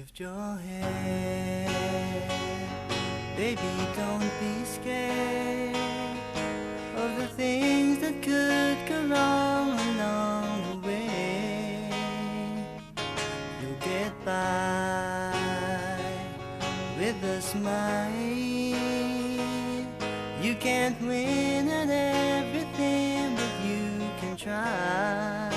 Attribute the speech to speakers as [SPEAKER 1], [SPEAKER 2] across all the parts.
[SPEAKER 1] Lift your head, baby, don't be scared of the things that could go wrong along the way. You'll get by with a smile. You can't win at everything, but you can try.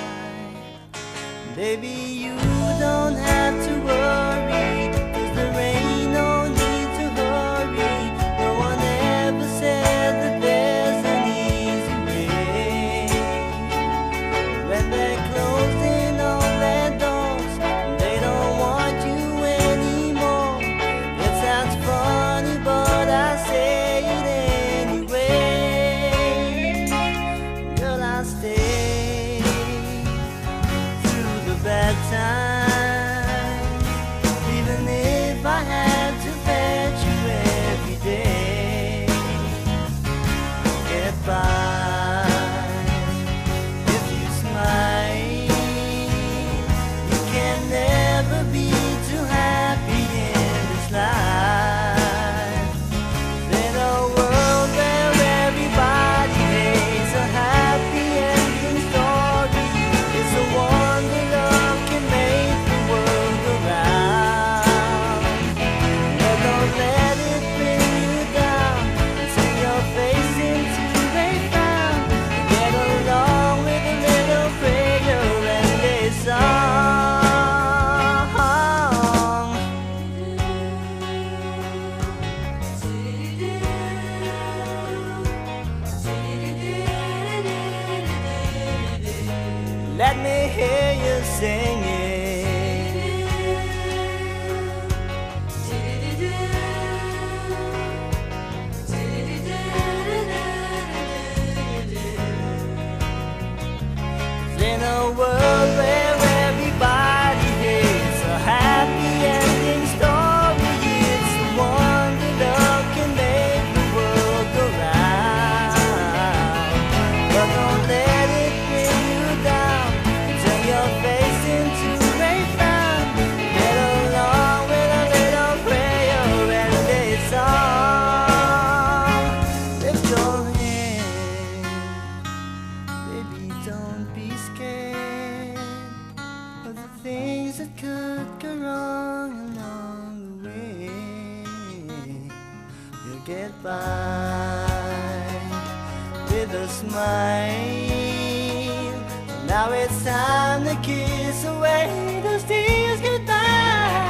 [SPEAKER 1] Baby, you don't have to worry, 'cause there ain't no need to hurry. No one ever said that there's an easy way. When they're closing all their doors, they don't want you anymore. It sounds funny, but I say it anyway. Girl, I'll stay through the bad times, even if I had to fetch you every day. Get by if you smile. You can never be too happy in this life. In a world where everybody hates a happy ending story, it's a wonder love can make the world go round. But don't let it bring you down, turn your face into a frown. Get along with a little prayer and a song. Let me hear you sing it. In a world where everybody hates a happy ending story, it's the wonder love can make the world go round. But don't let it bring you down, turn your face into a frown. Get along with a little prayer and a song. Lift your hand, baby, don't be scared of the things that could go wrong along the way. You'll get by with a smile. Now it's time to kiss away those tears goodbye.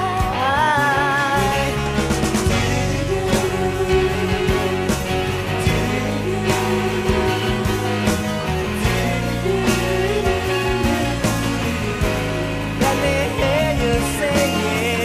[SPEAKER 1] Let me hear you sing it.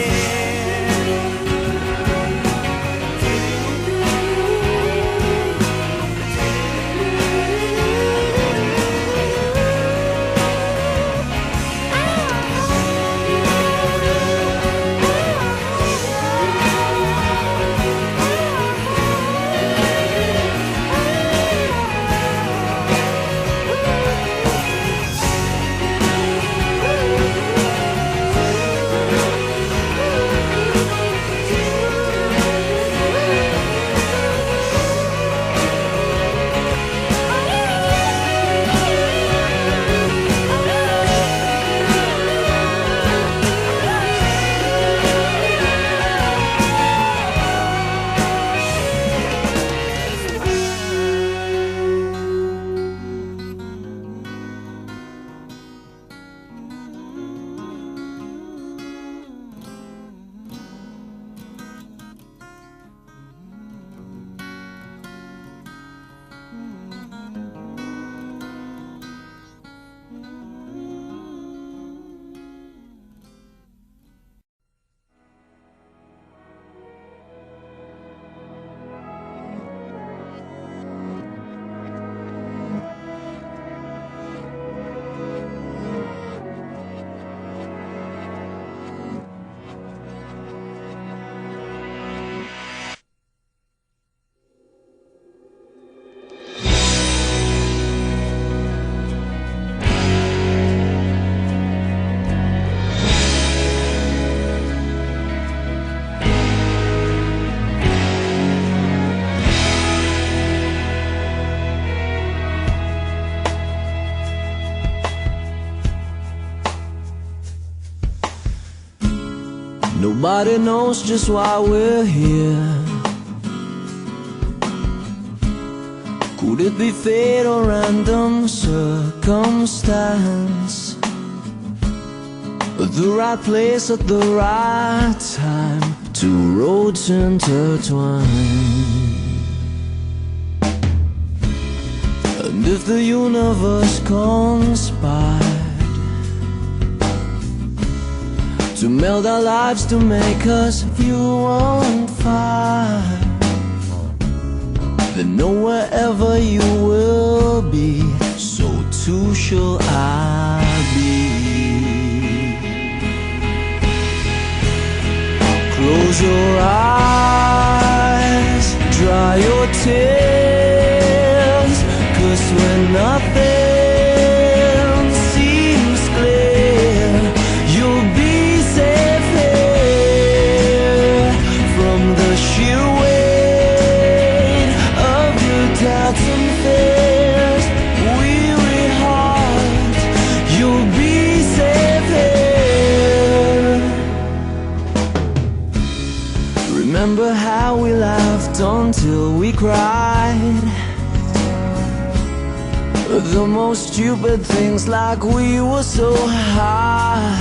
[SPEAKER 1] Nobody knows just why we're here. Could it be fate or random circumstance? The right place at the right time, two roads intertwine. And if the universe conspired to meld our lives to make us fuel on fire, then know wherever you will be, so too shall I be. Close your eyes, dry your tears, 'cause when nothing seems clear, you'll be safe here from the sheer weight of your doubts and fears. Weary heart, you'll be safe here. Remember how we laughed until we cried, the most stupid things, like we were so high.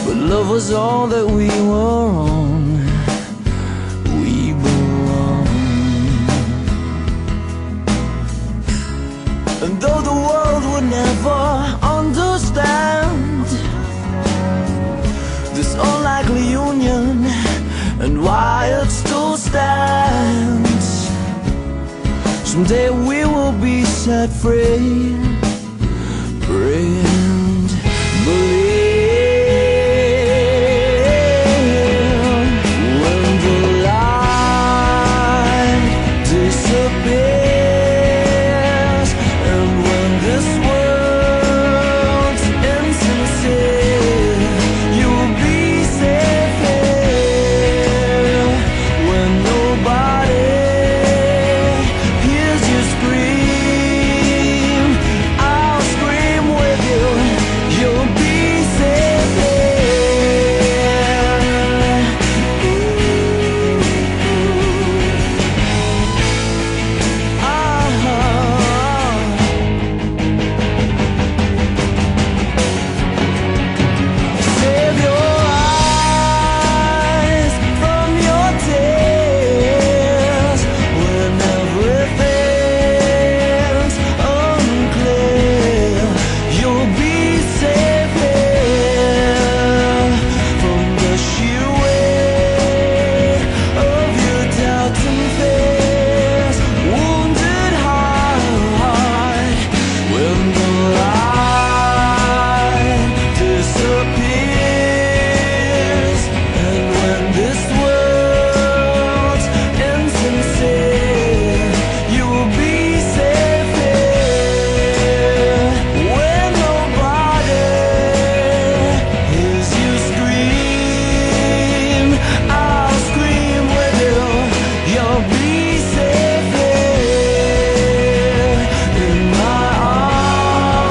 [SPEAKER 1] But love was all that we were on. We belonged. And though the world would never understand this unlikely union and why it still stands, someday we will be set free. Pray and believe. When the light disappears, and when this world's insincere, you'll be safe here. When nobody hears you scream, I'll scream with you. You'll be safe here. Save your eyes from your tears when everything's unclear. You'll be safe here from the sheer weight of your doubts and fears. Wounded heart, when the light disappears, and when this world's insincere, you will be safe here. When nobody hears you scream, I'll scream with you. You'll be safe here in my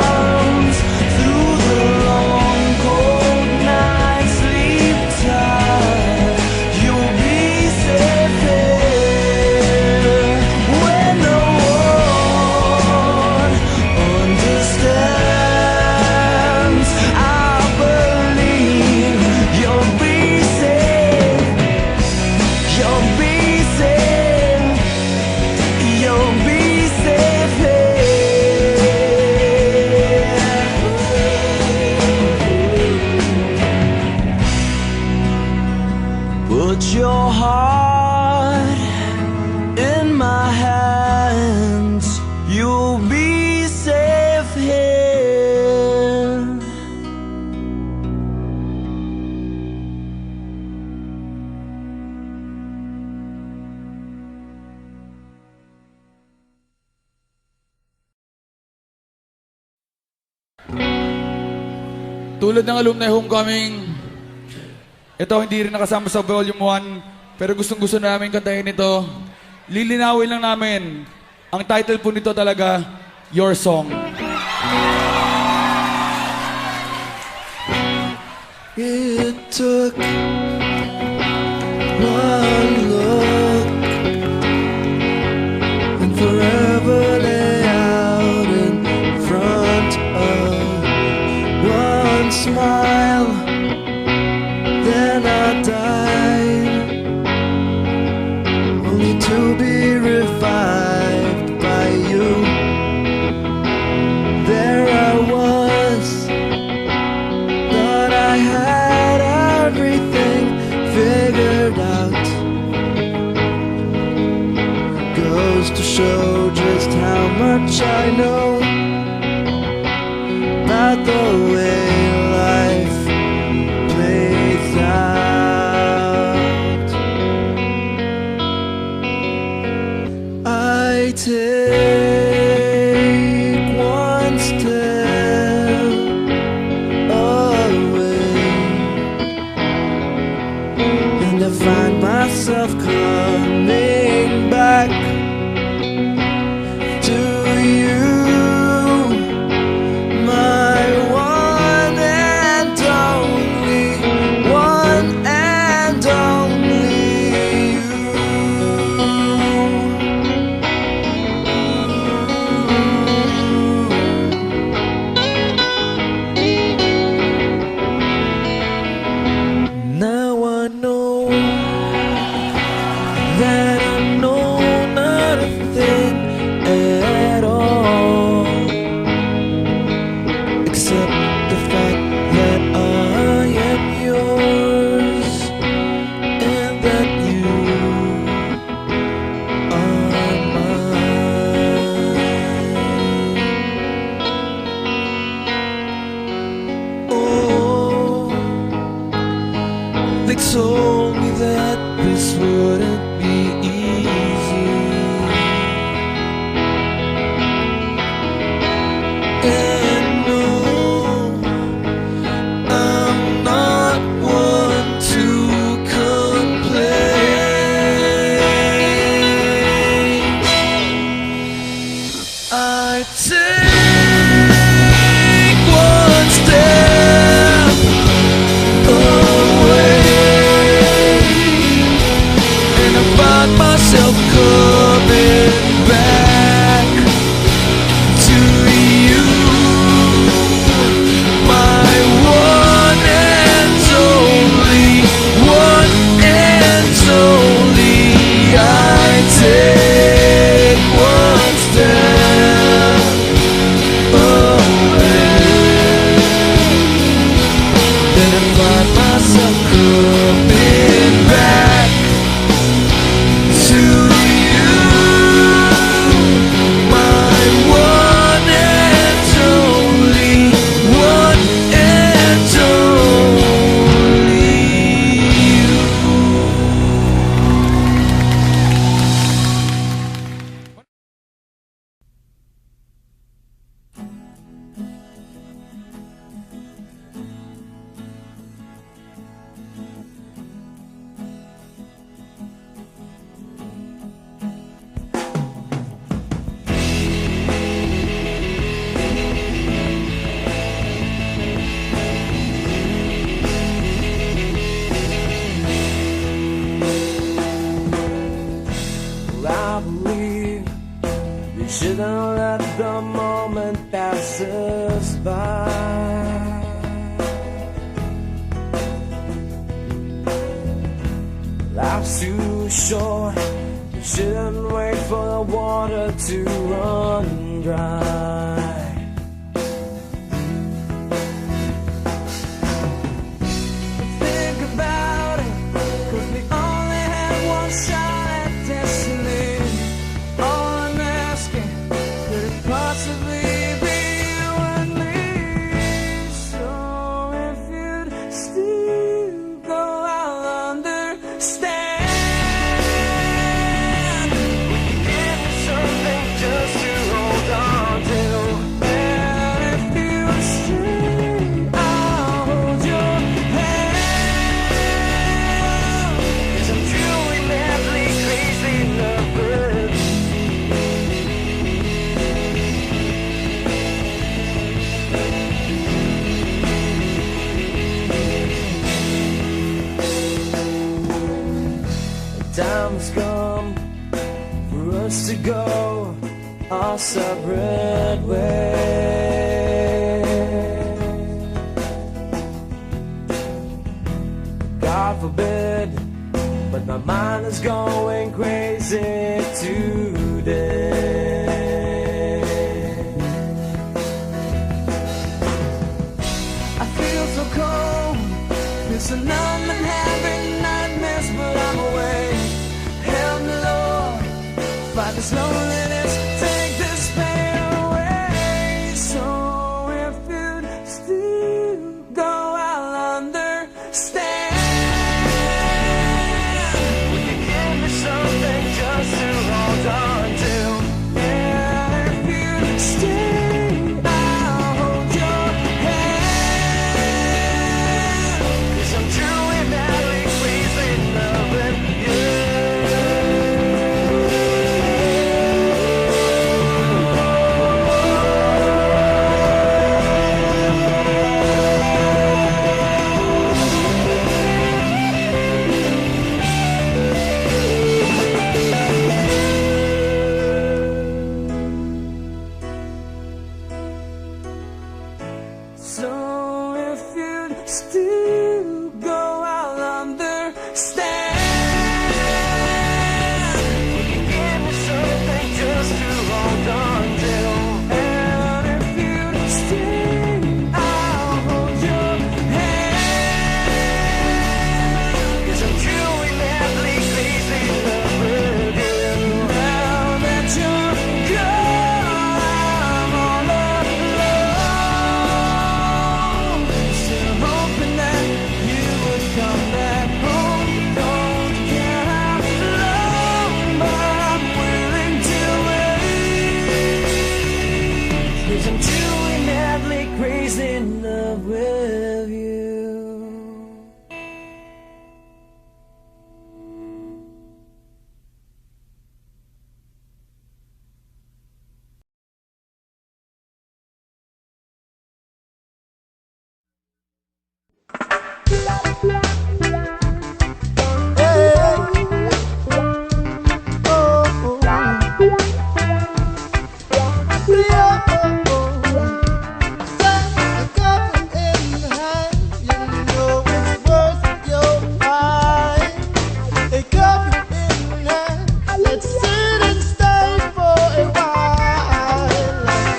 [SPEAKER 1] arms through the long cold night. Sleep tight, you'll be safe here when no one understands. I believe you'll be safe. You'll be safe. You'll be safe here. Put your heart in my hands. You'll be safe here.
[SPEAKER 2] Tulad ng alumni homecoming, ito hindi rin nakasama sa volume 1, pero gustong gusto namin kantahin ito. Lilinawin lang namin, ang title po nito talaga, Your Song.
[SPEAKER 3] It took one look and forever lay out in front of one smile. Then I died, only to be revived by you. There I was, thought I had everything figured out. Goes to show just how much I know about the way life plays out. I take one step away, and I find myself coming back to you, my one and only, one and only you. Now I know that I know not a thing at all, except the fact that I am yours and that you are mine. Oh, they told me that this wouldn't be easy, and no, I'm not one to complain. I take one step away, and I find myself coming back to you, my one and only, one and only. I take one step away, then I find myself coming back to you, my one and only, one and only you. I believe you shouldn't let the moment pass us by. Life's too short, you shouldn't wait for the water to run dry. Think about it, 'cause we only have one shot at destiny. All I'm asking, could it possibly be you and me? So if you'd still go, I'll understand. We can give you something just to hold on to. time has come for us to go our separate ways. God forbid, but my mind is going crazy today. I feel so cold, feel so numb and having nightmares, but I'm awake. Help me, Lord, fight this loneliness, take this pain away. So if you'd still go, I'll understand. Would you give me something just to hold on to? Yeah, if you'd stay, I'll hold your hand. 'Cause I'm truly madly crazy in love with you. So if you'd still go, I'll understand. Would you give me something just to hold on to? And if you'd stay, I'll hold your hand. 'Cause I'm truly madly crazy in love with you. Now that you're gone, I'm all alone. Still hoping that you would come back home. Don't care how long, but I'm willing to wait. 'Cause I'm truly madly crazy in love with you.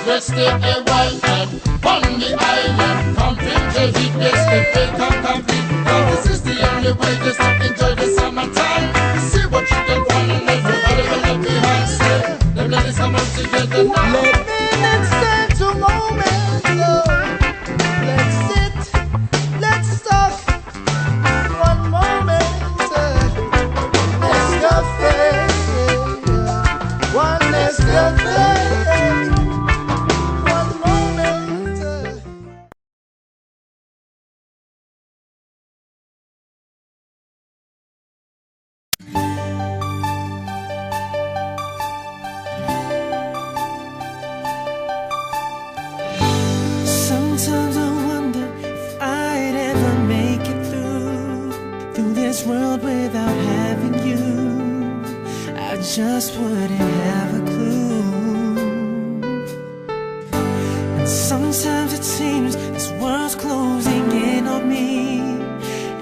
[SPEAKER 4] Let's stay a while and on the island. Camping till heat gets the fake and complete. Now this is the only way just to enjoy the summertime. See what you can find and everybody will let behind. Say, them ladies come up together now.
[SPEAKER 5] Let minutes turn to moments. Let's sit, let's stop. One moment, Nescafe. One Nescafe. One moment.
[SPEAKER 3] Sometimes I wonder if I'd ever make it through this world without having you. I just wouldn't have a clue. And sometimes it seems this world's closing in on me,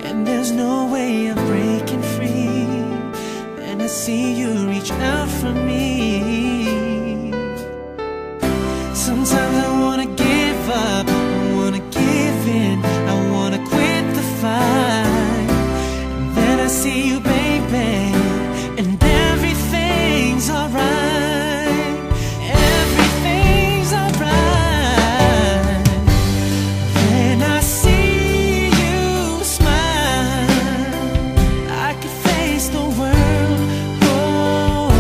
[SPEAKER 3] and there's no way of breaking free. Then I see you reach out for me. Sometimes I wanna give up, I wanna give in, I wanna quit the fight. And then I see you, baby, and everything's alright. Everything's alright. When I see you smile, I could face the world. Oh,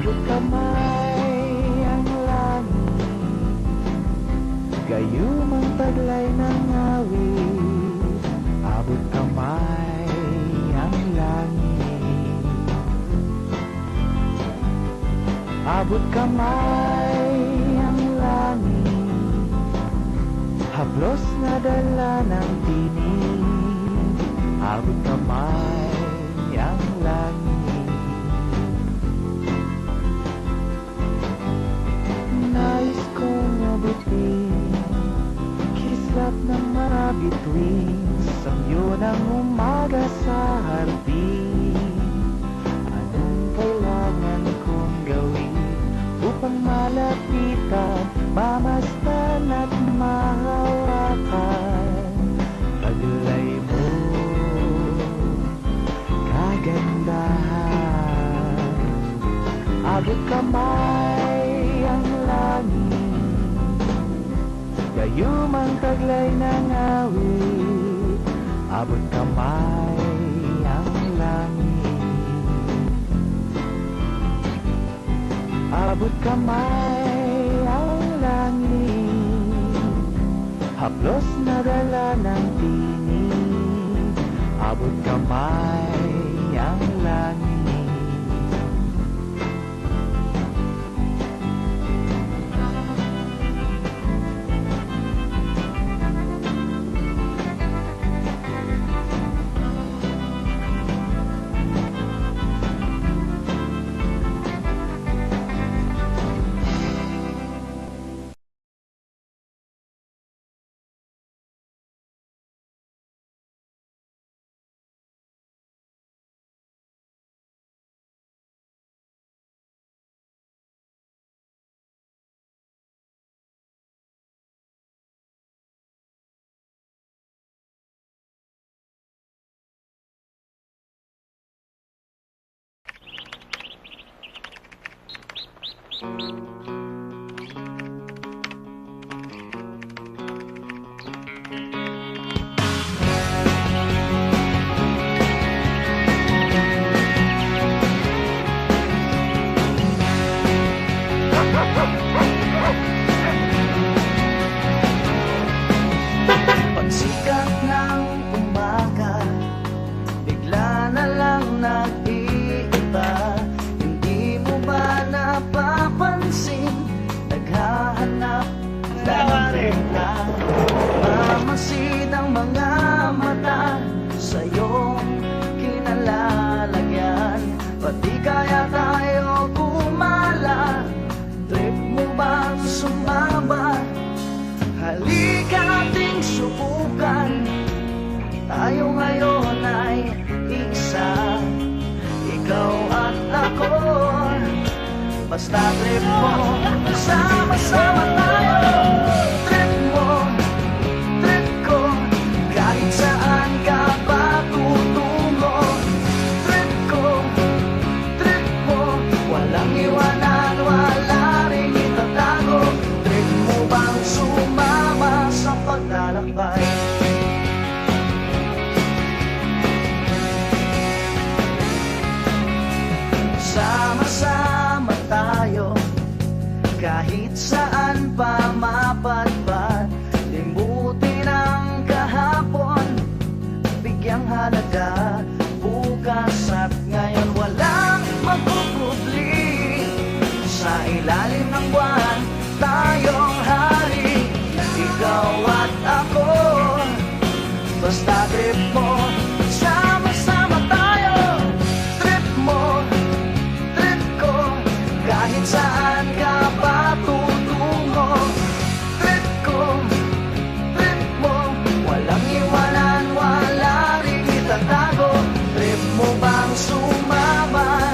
[SPEAKER 3] Abot kamay ang langit, gayumang taglay ng awit. Abot kamay ang langit, abot kamay ang langit, haplos na dala ng tinig. Abot kamay ang langit, nais kong abutin, kislap ng mga bituin, samyo ng umaga sa hardin. Anong kailangan kong gawin upang malapitan, mamastan at mahawakan? Paglay mo, kagandahan. Abot kamay ang langit, gayumang taglay ng awit. Abot kamay ang langit, abot kamay ang langit, haplos na dala ng tinig. Abot kamay ang langit.
[SPEAKER 1] Pagsikat ng umaga, bigla na lang nag-iiba. Hindi mo ba napapansin? Naghahanap lang ng regla. Mamasid ang mga mata sa iyong kinalalagyan. Pati kaya tayo kumala, trip mo bang sumama? Halika ating subukan, tayo ngayon ay isa. Ikaw at ako, basta trip mo, sama-sama tayo. Trip mo, trip ko, kahit saan ka pa tutungo. Trip ko, trip mo, walang iwanan, wala rin itatago. Trip mo bang sumama sa paglalakbay? Sama-sama tayo, kahit saan pa mapadpad. Limutin ang kahapon, bigyang halaga bukas at ngayon. Walang magpupubli, sa ilalim ng buwan tayong hari. Ikaw at ako, basta trip mo, sama-sama tayo. Trip mo, trip ko, kahit saan ka pa tutungo. Trip ko, trip mo, walang iwanan, wala rin itatago. Trip mo bang sumama?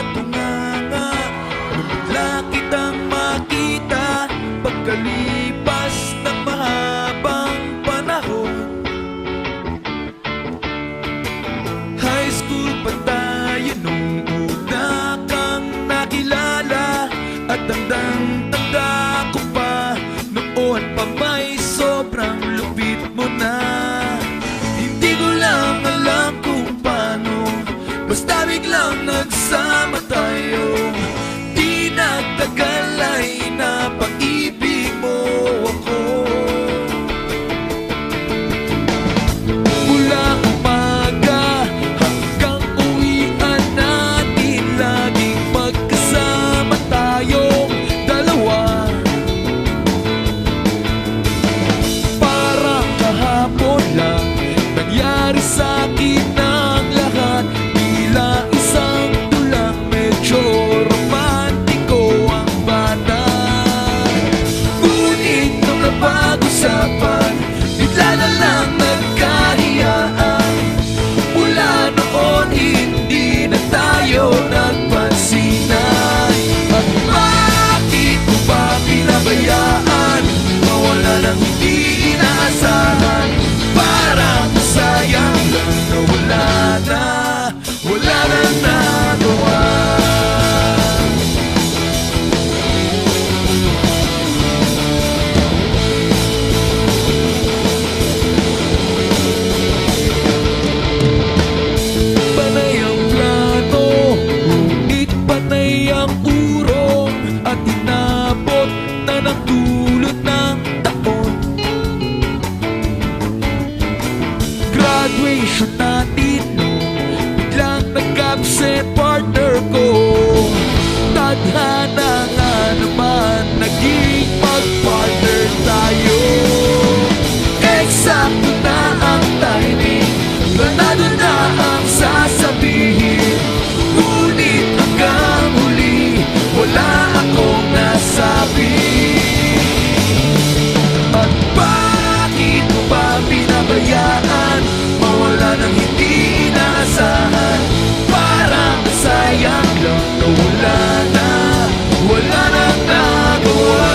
[SPEAKER 3] napatunganga nung bigla kitang makita pagkalipas ng mahabang panahon. High school pa tayo nung una kang nakilala, at tandang-tanda ko pa noon pa may sobrang lupit mo na. Hindi ko lang alam kung paano, basta biglang nagsama tayo. Di nagtagal ay napag-ibig mo ako. Mula umaga hanggang uwian natin, laging magkasama tayong dalawa. Parang kahapon lang nangyari sa'kin ang lahat, tila isang tulang medyo romantiko ang bata. Ngunit nung napag-usapan, bigla na lang nagkahiyaan. Mula noon hindi na tayo nagpansinan. At bakit mo ba pinabayaan mawala ng hindi inaasahan? Parang sayang lang na wala na nagawa. Panay ang plano, ngunit panay ang urong, at inabot na ng dulot ng taon. Graduation natin nung biglang nag-absent partner ko. Tadhana nga naman, naging mag-partner tayo. Eksakto na ang timing, planado na ang sasabihin. Ngunit hanggang huli, wala akong nasabi. At bakit mo ba pinabayaan mawala ng hindi inaasahan? Parang sayang lang na wala na nagawa.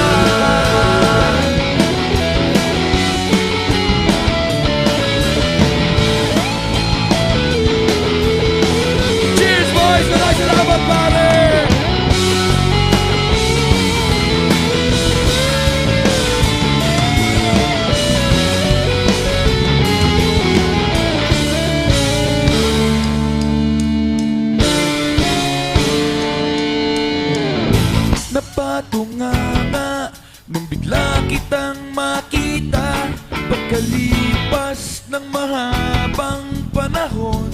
[SPEAKER 3] Cheers boys! Maraming salamat pare! Napatunganga nung bigla kitang makita pagkalipas ng mahabang panahon.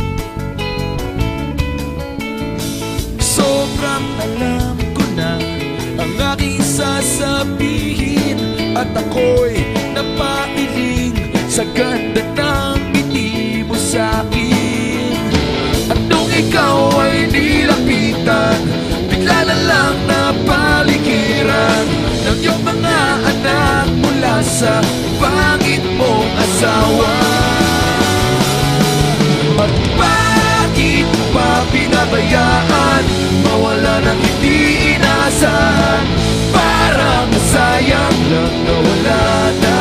[SPEAKER 3] Sobrang alam ko na ang aking sasabihin, at ako'y napailing sa ganda ng ngiti mo sa'kin. At nung ikaw ay nilapitan, bigla na lang napaligiran ng iyong mga anak mula sa pangit mong asawa. At bakit pa pinabayaan mawala ng hindi inaasahan? Parang sayang lang na wala na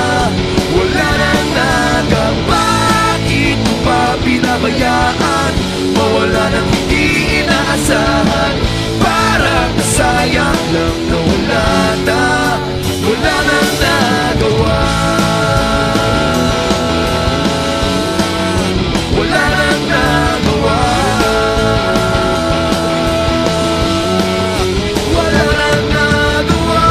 [SPEAKER 3] nagang. Bakit pa pinabayaan mawala ng hindi inaasahan? Parang sayang lang na wala na nagawa. Wala na nagawa. Wala na nagawa.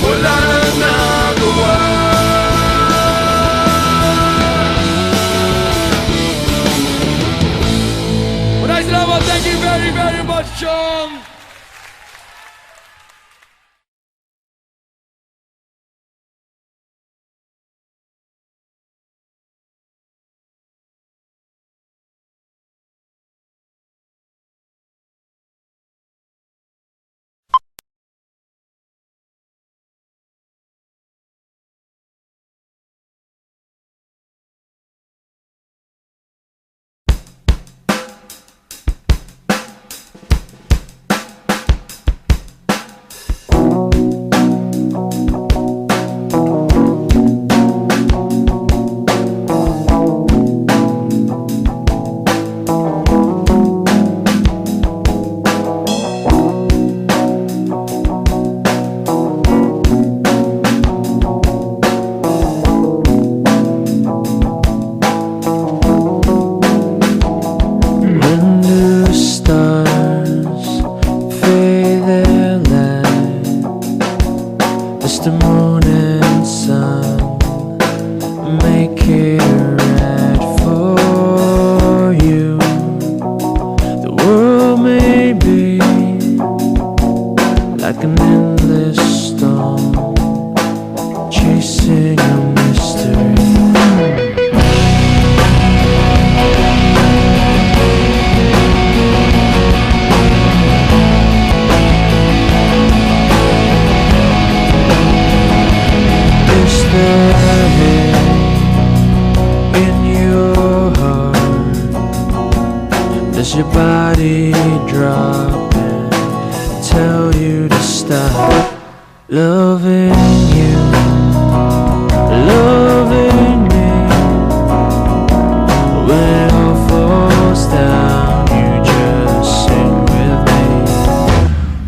[SPEAKER 3] Wala na nagawa.
[SPEAKER 2] Maraming salamat. Thank you very, very much, Chong.
[SPEAKER 3] here right for you. The world may be like an endless storm, chasing a mystery. Is there in your heart? Does your body drop and tell you to stop loving you, loving me? When it all falls down, you just sing with me.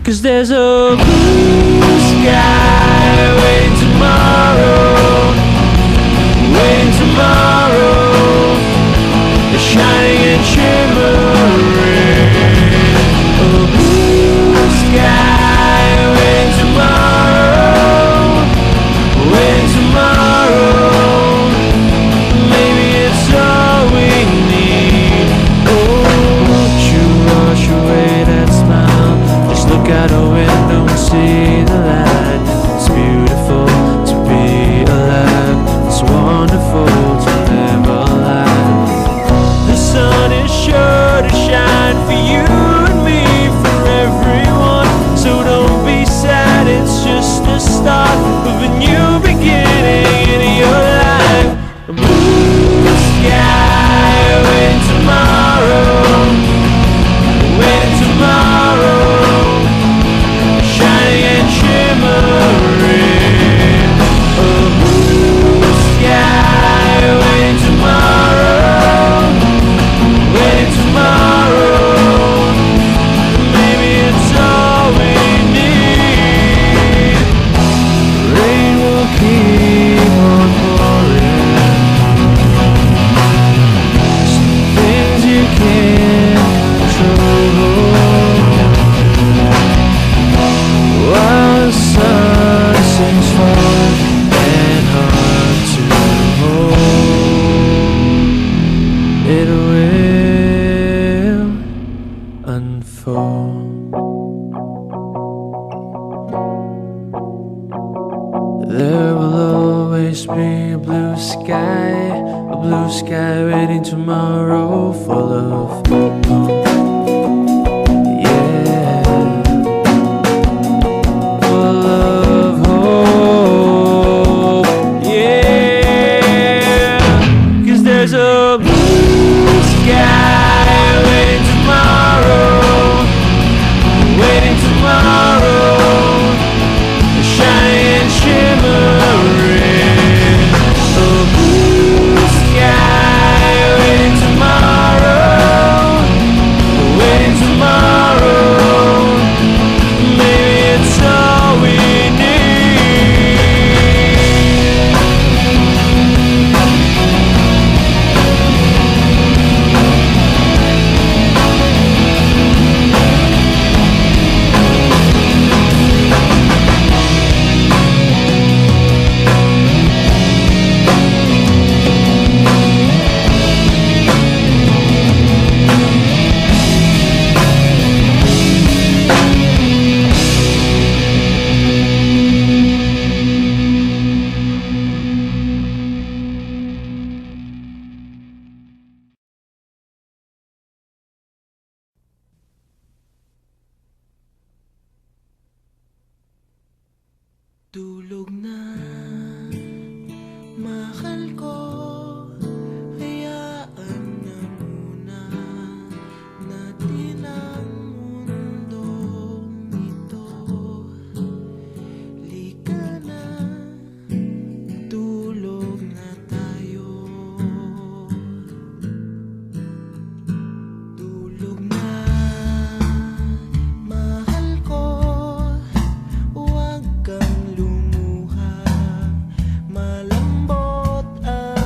[SPEAKER 3] 'Cause there's a blue sky waiting tomorrow, waiting tomorrow, shining and shimmering. A blue sky waiting tomorrow, waiting tomorrow. Maybe it's all we need. Oh, won't you wash away that smile? Just look out a window and see the light. It's beautiful to be alive. It's wonderful to live alive. The sun is sure to shine for you and me, for everyone. So don't be sad, it's just the start of a new beginning in your life. A blue sky waiting tomorrow, waiting tomorrow, shining and shimmering. A blue sky waiting tomorrow, waiting tomorrow. Maybe it's all we need. Rain will keep on pouring. Some things you can't control. While the sun seems far and hard to hold, it will unfold. There will always be a blue sky waiting tomorrow, full of hope. Yeah, full of hope. Yeah, 'cause there's a blue sky waiting tomorrow, waiting tomorrow, shining and shimmering. A blue sky waiting tomorrow, waiting tomorrow. Maybe it's all we need.
[SPEAKER 6] Tulog na, mahal ko. Hayaan na muna natin ang mundong ito. Lika na, tulog na tayo. Tulog na, mahal ko. Huwag kang lumuha, malambot ang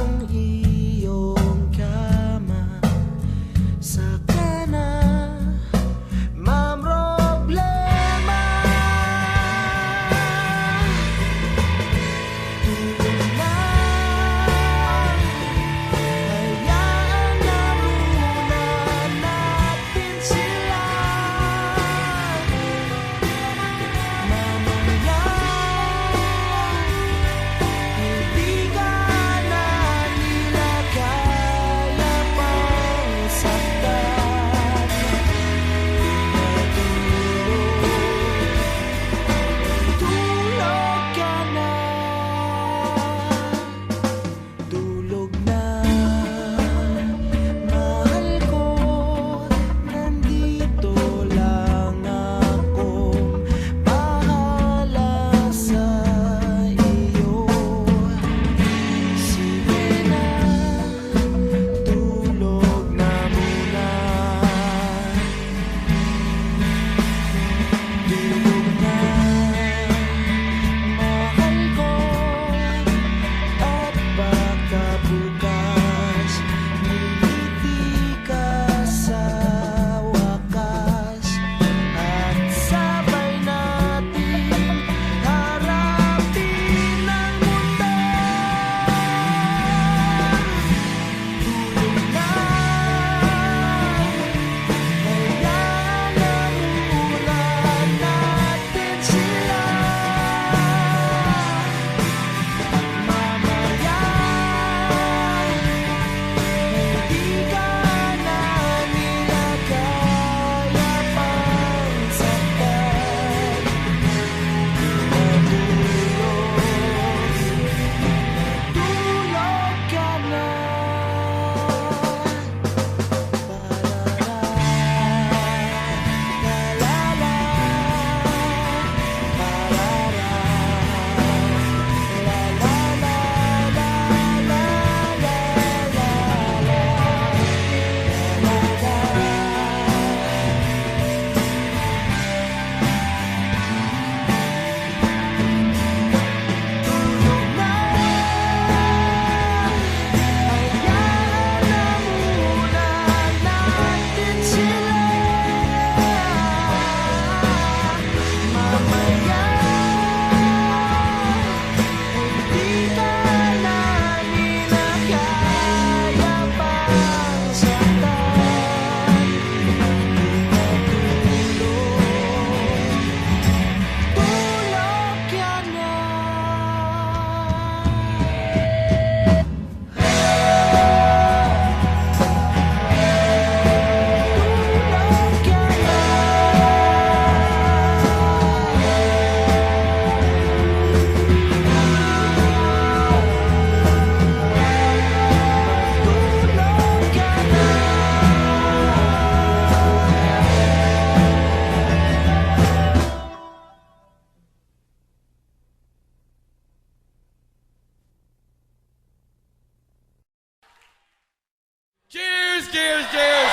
[SPEAKER 2] Cheers! Cheers!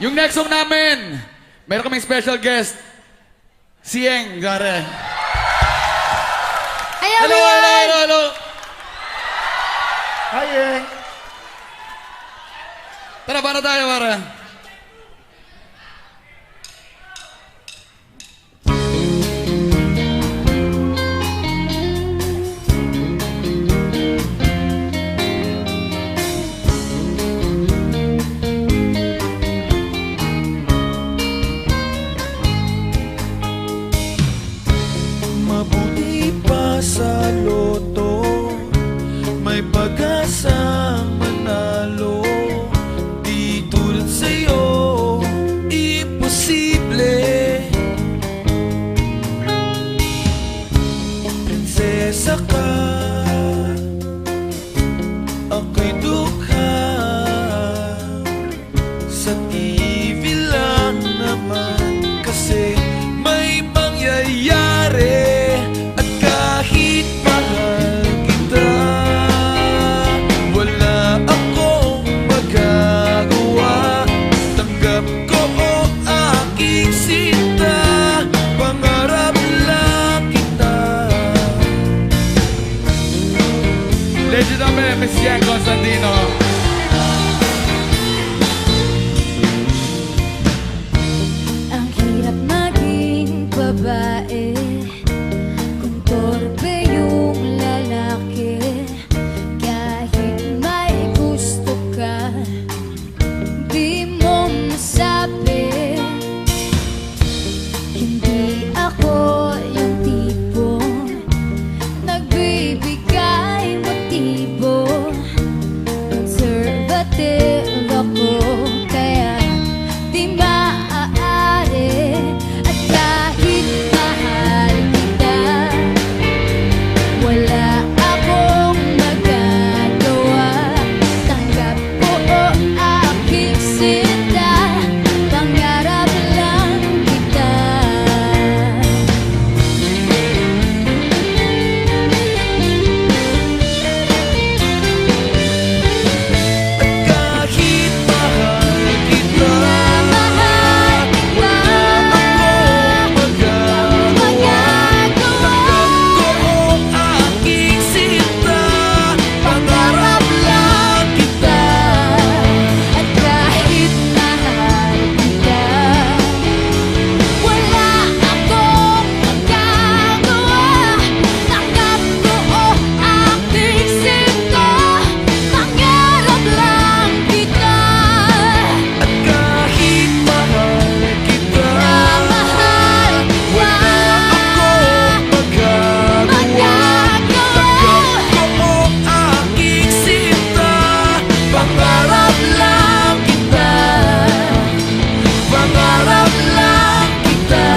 [SPEAKER 2] Yung next song namin, meron kaming special guest. Si Eng, gare.
[SPEAKER 7] Ayaw
[SPEAKER 2] Hello,
[SPEAKER 7] mo
[SPEAKER 2] hello,
[SPEAKER 7] yan!
[SPEAKER 2] hello, hello.
[SPEAKER 5] Hi, Eng.
[SPEAKER 2] Tara, para tayo, para.
[SPEAKER 6] Mabuti pa sa loto, may pag-asang manalo. Di tulad sa'yo, imposible. Prinsesa ka, ako'y dukha. Sa TV lang naman kasi may mangyayari. At kahit mahal kita, wala akong magagawa. Tanggap ko o aking sinta, pangarap lang kita.
[SPEAKER 2] Legend namin, Miss Yang Constantino.
[SPEAKER 7] Ang hirap maging babae kung torpe yung lalaki. Kahit may gusto ka, di mo masabi. Hindi ako yung tipong nagbibigay motibo. Conservative ako, kaya di maaari. At kahit mahal kita, wala akong magagawa. Tanggap ko o aking sinta, pangarap lang kita.
[SPEAKER 6] Kahit mahal kita,
[SPEAKER 7] Mahal kita,
[SPEAKER 6] akong magagawa. Tanggap ko ang aking sinta, pangarap lang kita.
[SPEAKER 7] at kahit mahal kita, wala akong magagawa. Tanggap ko o aking sinta, pangarap lang kita.
[SPEAKER 6] At kahit mahal kita,
[SPEAKER 7] Mahal
[SPEAKER 6] wala akong magagawa. Tanggap ko ang aking sinta, pangarap lang kita. Pangarap lang kita.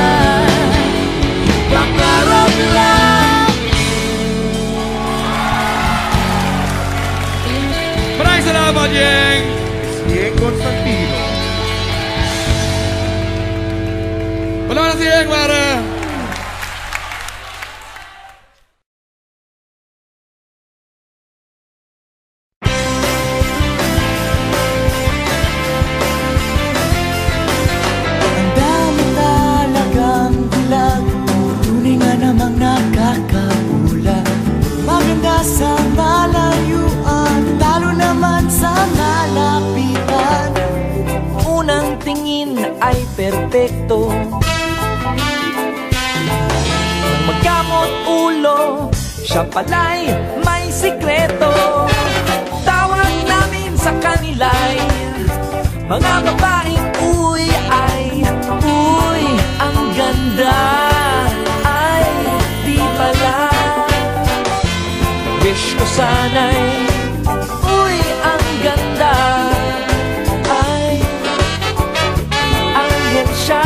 [SPEAKER 6] Pangarap lang.
[SPEAKER 2] Maraming salamat, Yang.
[SPEAKER 5] Si Eng Constantino.
[SPEAKER 2] Wala na si Yang, para.
[SPEAKER 3] Ang dami talagang bulag, tunay nga namang nakakabulag. Maganda sa malayuan, talo naman sa malapitan. Unang tingin ay perpekto, nang magkamot ulo, siya pala'y may sikreto. Tawag namin sa kanila'y mga babaeng uy ay, uy, ang ganda. Ay, di pala. Wish ko sana'y, uy, ang ganda. Ay, anghel siya.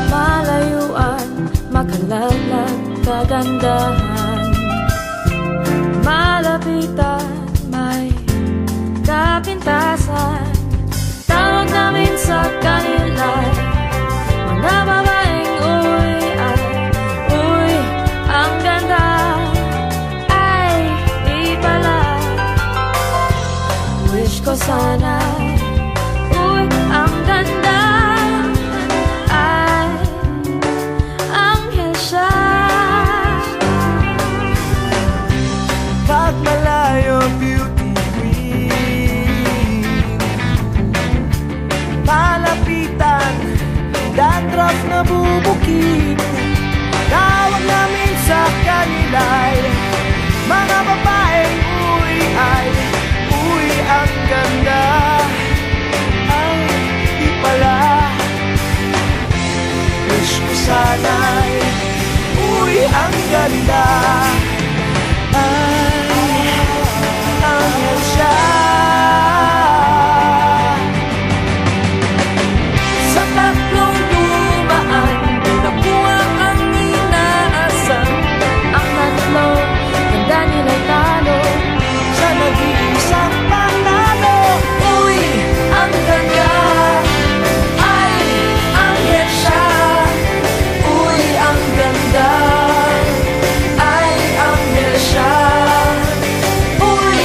[SPEAKER 7] Malayuan, makalalag, kagandahan. Malapitan, may kapintasan. Tawag namin sa kanila mga babaeng uy ay, uy, ang ganda. Ay, sana'y uy, ang ganda ay anghel siya.
[SPEAKER 3] Pag malayo beauty queen, palapitan, dandruff na bubukid. Tawag namin sa kanila'y mga babaeng uy ay uy, ang ganda. Ay, di pala. Wish ko sana'y uy, ang ganda. Ay, anghel siya.
[SPEAKER 7] Sa 3,200 nakuha ang inaasan. Ang tatlo, ganda nila'y talo.
[SPEAKER 3] Sa nag-iisang panalo,
[SPEAKER 7] Uy, ang ganda ay anghel siya. Uy, ang ganda ay anghel siya. Uy,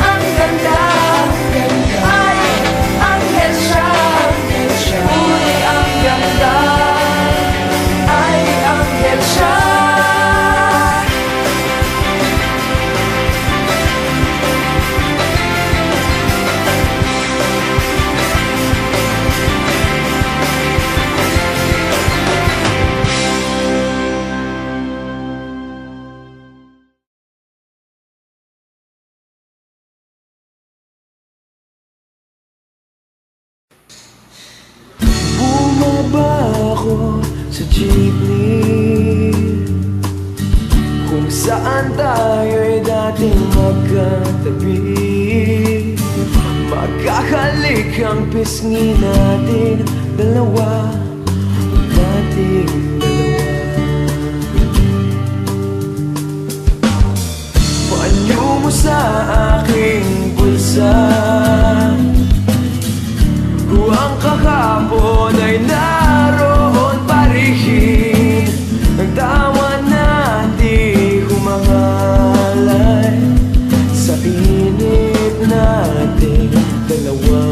[SPEAKER 7] ang ganda ay anghel siya. Uy, ang ganda ay anghel siya.
[SPEAKER 3] bumaba ako sa jeepney kung saan tayo'y dating magkatabi. Magkakalik ang pisngi natin dalawa, dating dalawa. Panyo mo sa aking bulsa, ang kahapon ay naroon parihin. Ang tawa natin humahalay sa init natin dalawa.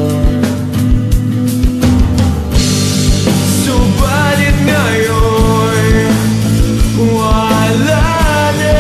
[SPEAKER 3] Subalit ngayon wala na.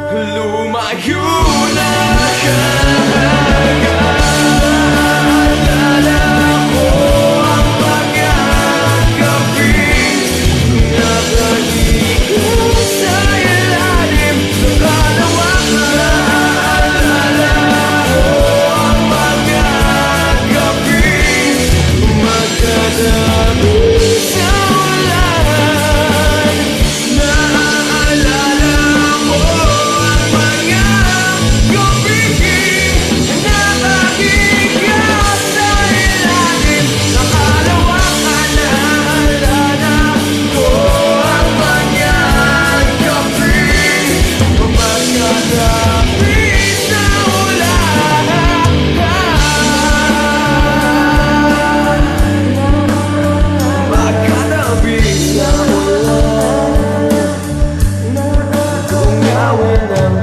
[SPEAKER 3] Lumayo na ka. Naalala ko ang mga gabi nakaligo sa ilalim ng kalawakan. Naalala ko ang mga gabi magkadami sa ulan. Naalala ko ang mga gabi na nakikigaw sa ilalim ng kalawakan. Naalala ko ang mga gabi magkadami sa ulan. Magkadami sa ulan kung gawin ang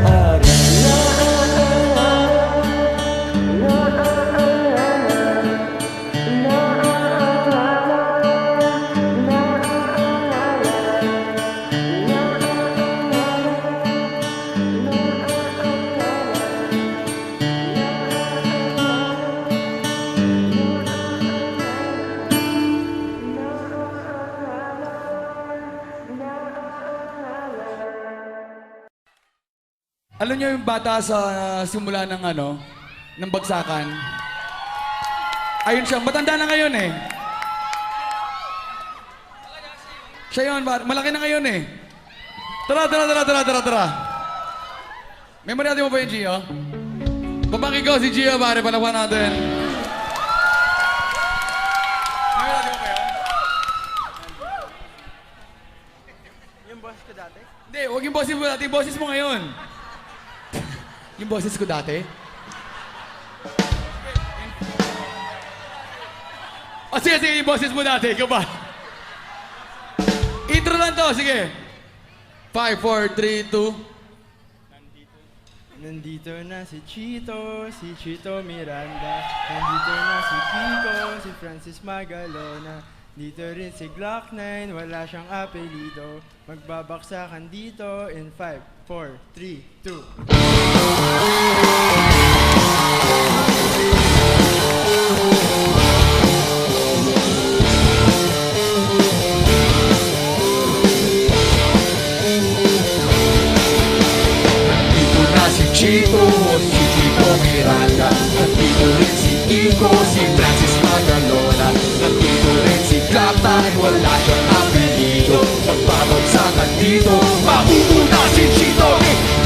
[SPEAKER 2] Alam niyo yung bata sa simula ng ng bagsakan? Ayun siya, matanda na ngayon eh. Siya yun, malaki na ngayon eh. Tara. Memory natin mo ba yung Gio? Papaki ko si Gio, pare, palawan natin. Memory natin mo ba yun?
[SPEAKER 5] Yung boss ko dati?
[SPEAKER 2] Hindi, huwag yung boses mo dati, boses mo ngayon. Yung boses ko dati? O sige, yung boses mo dati, ikaw ba? Intro lang to, sige. 5, 4, 3, 2.
[SPEAKER 5] Nandito na si Chito Miranda. Nandito na si Kiko, si Francis Magalona. Dito rin si Glock 9, wala siyang apelido. Magbabaksakan dito in 5, 4, 3, 2.
[SPEAKER 3] Nandito na si Chito Miranda. Nandito rin si Kiko, si Francis Magalona. Nandito rin si Kaptan, wala siyang apelido. Magbabagsakan dito, mauuna si Chito.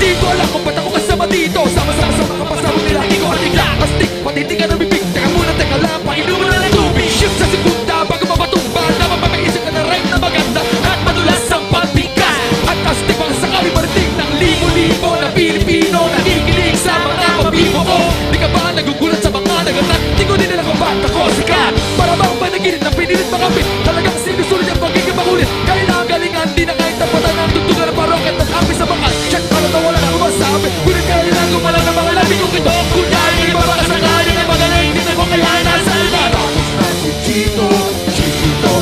[SPEAKER 3] Di ko alam kung ba't ako kasama dito. Sama-sama sa mga pasama nila, Kiko at Igla. Astig, pati di ka nabibig. Teka muna, teka lang, painuman na ng tubig. Shift sa segunda, bago mapatumba. Dapat mapaisip ka na rin na maganda at madulas ang pagbigas. At astig, mga sakali mariting ng libo-libo na Pilipino. Nakikinig sa mga pabibo ko. Di ka ba nagugulat sa mga naganap? Di ko din nila kung ba't ako sikat. Para bang panaginip ng pinilit makapit. Talagang sinusulit ang pagiging makulit. Kailangan galingan, di na kahit tapatan ang tugtugan ng paroket at api sa mga check para na wala na masabi. Ngunit kailangan gumalang ng mga labi kung ito. Kunyari, iba pa kasalanan ay magaling. Di na ko kailangan na salita. Tapos na si Chito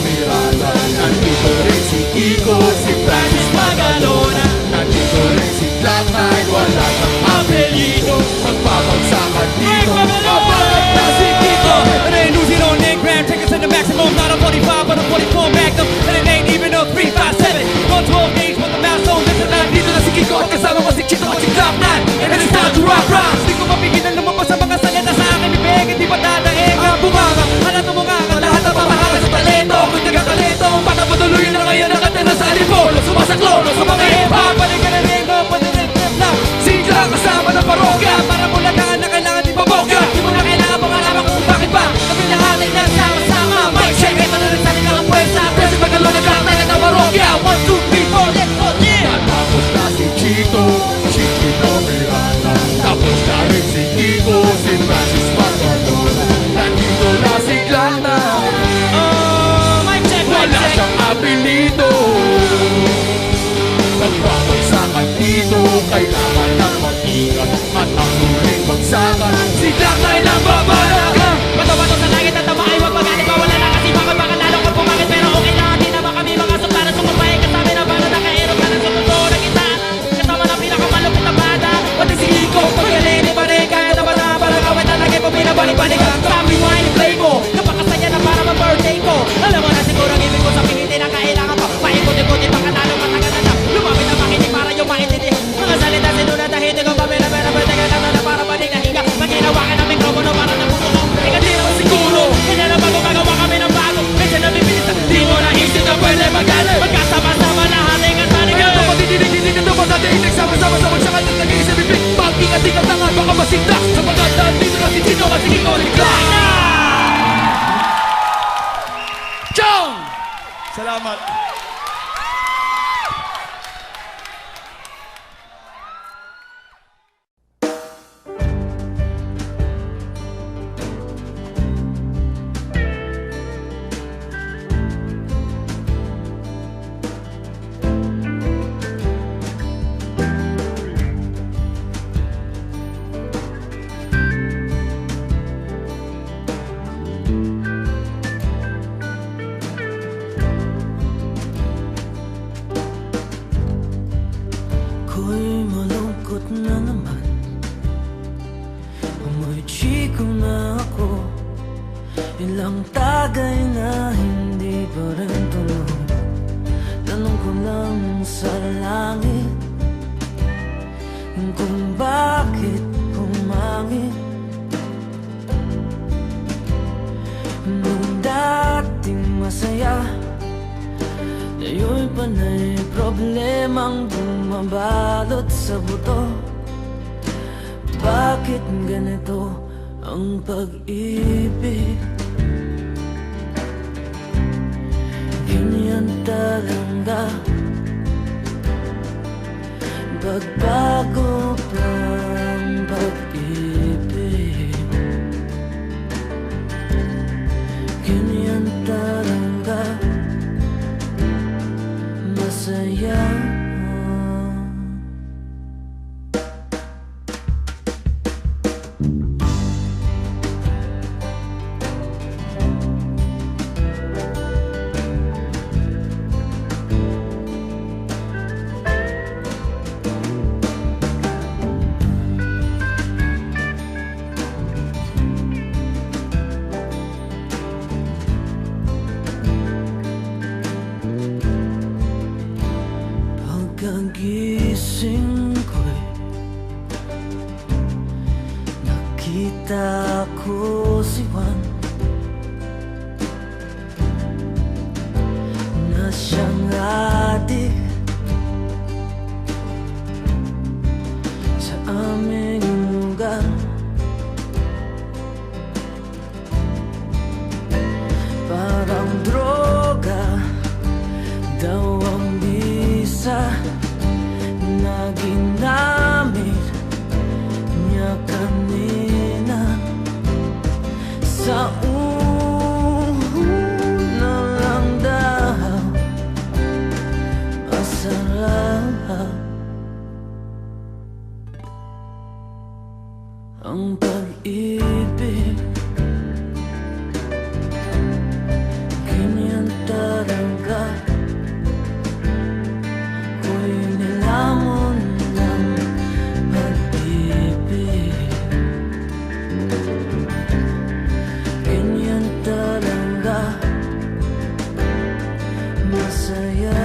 [SPEAKER 3] Miranda. Nandito rin si Kiko, si Francis Magalona. Nandito rin si Black Knight, wala siyang apelido. Magpapagsakan dito, kapalag na si Kiko.
[SPEAKER 8] And I ain't losing on Nick Graham, take us to the maximum, not a 45, but a 44 Magnum. And it ain't even a 357, 112 gauge, but the mouse don't listen. Nandito na si Kiko at kasama ko si Chito at si Glock 9. And it's time to rock rocks. Di ko mapigilan lumabas sa mga salita sa akin ibig. Hindi ba dadaig ang bunganga? Alam mo nga ka lahat ang pamahanga sa talento. Kung nagkakalento, patapatuloy na ngayon nakatira sa alipon. Sumasaklono sa mga hip-hop. Balik ka na rin ko, pati-rip-rip na. Si Glock kasama ng parokya. Para mo lagaan na kailangan di pabokya. Di mo na kailangan pangalaman kung bakit ba. Kami lahat ay nagsama-sama. Mic check, ay mananasaling ang pwesa. President Magalona, Glock 9 at ang parokya. 1, 2, 3, 4, let's go, yeah!
[SPEAKER 3] Tapos na si Chito Miranda. Tapos na rin si Kiko, si Francis Magalona. Nandito na si Glock 9.
[SPEAKER 8] Mic check, mic
[SPEAKER 3] Wala
[SPEAKER 8] check.
[SPEAKER 3] siyang apelido. Magpapagsakan dito, kailangan ng mag-ingat. At ang huling bagsakan, si Glock 9 ang babalaga.
[SPEAKER 8] Bato-bato sa langit at tama ay wag magalit. Mawala na kasi baka lalo ka pumangit. Pero okay lang, di naman kami mga sultana. Sumabay kasama na para nakahirap ka ng sumunod na kita. Kasama na pinakamalupit na band. Alam mo na siguro ang ibig ko sabihin, hindi na kailangan pa paikot-ikuti pa katalo matagal na lang. Lumapit na makinig para yung maintindihan. Mga salita sinunod na hindi ko pamela-pera pwede ka na para manig na higa. Pag hinawakan ang mikropono para napupuno. Ika di naman siguro, hindi na bago gagawa kami ng bago. Medyo nabibilisan, di mo naisip na pwede magaling. Magkasama-sama na haling at manigaw. Kaya kapatid-dinig ito pa natin inig sama-sama sa magsakal at nag-iisip ibig. Pag-ingat-ingat na nga baka masinda. Sapagkat dito kasi dito kasi ikaw liglang na!
[SPEAKER 2] Chong! Salamat.
[SPEAKER 6] Ako'y malungkot na naman. Amoy chiko na ako. Ilang tagay na hindi pa rin tulog. Tanong ko lang sa langit kung bakit humangin. Nung dating masaya, ngayon panay problemang bumabalot sa buto. Bakit ganito ang pag-ibig? Ganyan talaga. Pagbago pang pag-ibig. Ganyan talaga. Masaya. Pagkagising ko'y nakita ko si Juan na siyang adik sa aming lugar. Parang droga daw ang bisa na ginamit niya kanina. Sa una lang daw masarap ang pag-ibig. Ganyan talaga. Ako'y nilamon ng pag-ibig. Ganyan talaga. Masaya.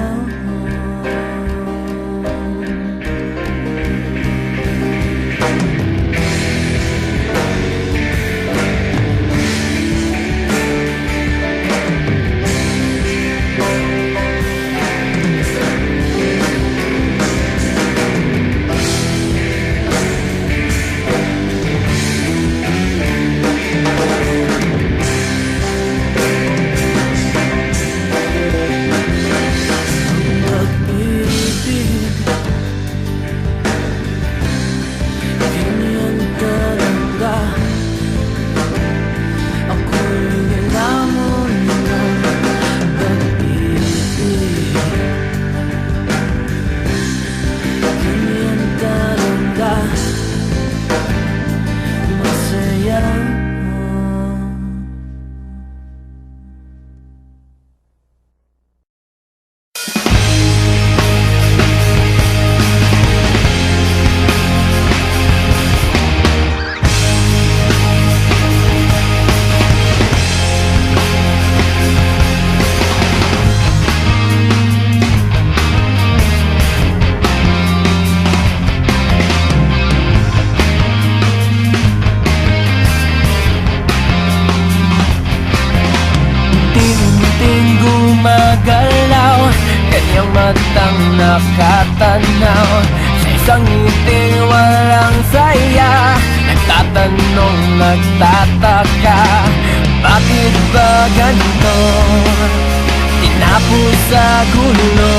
[SPEAKER 3] nagtataka, bakit ba ganito? Tinapos sa gulo.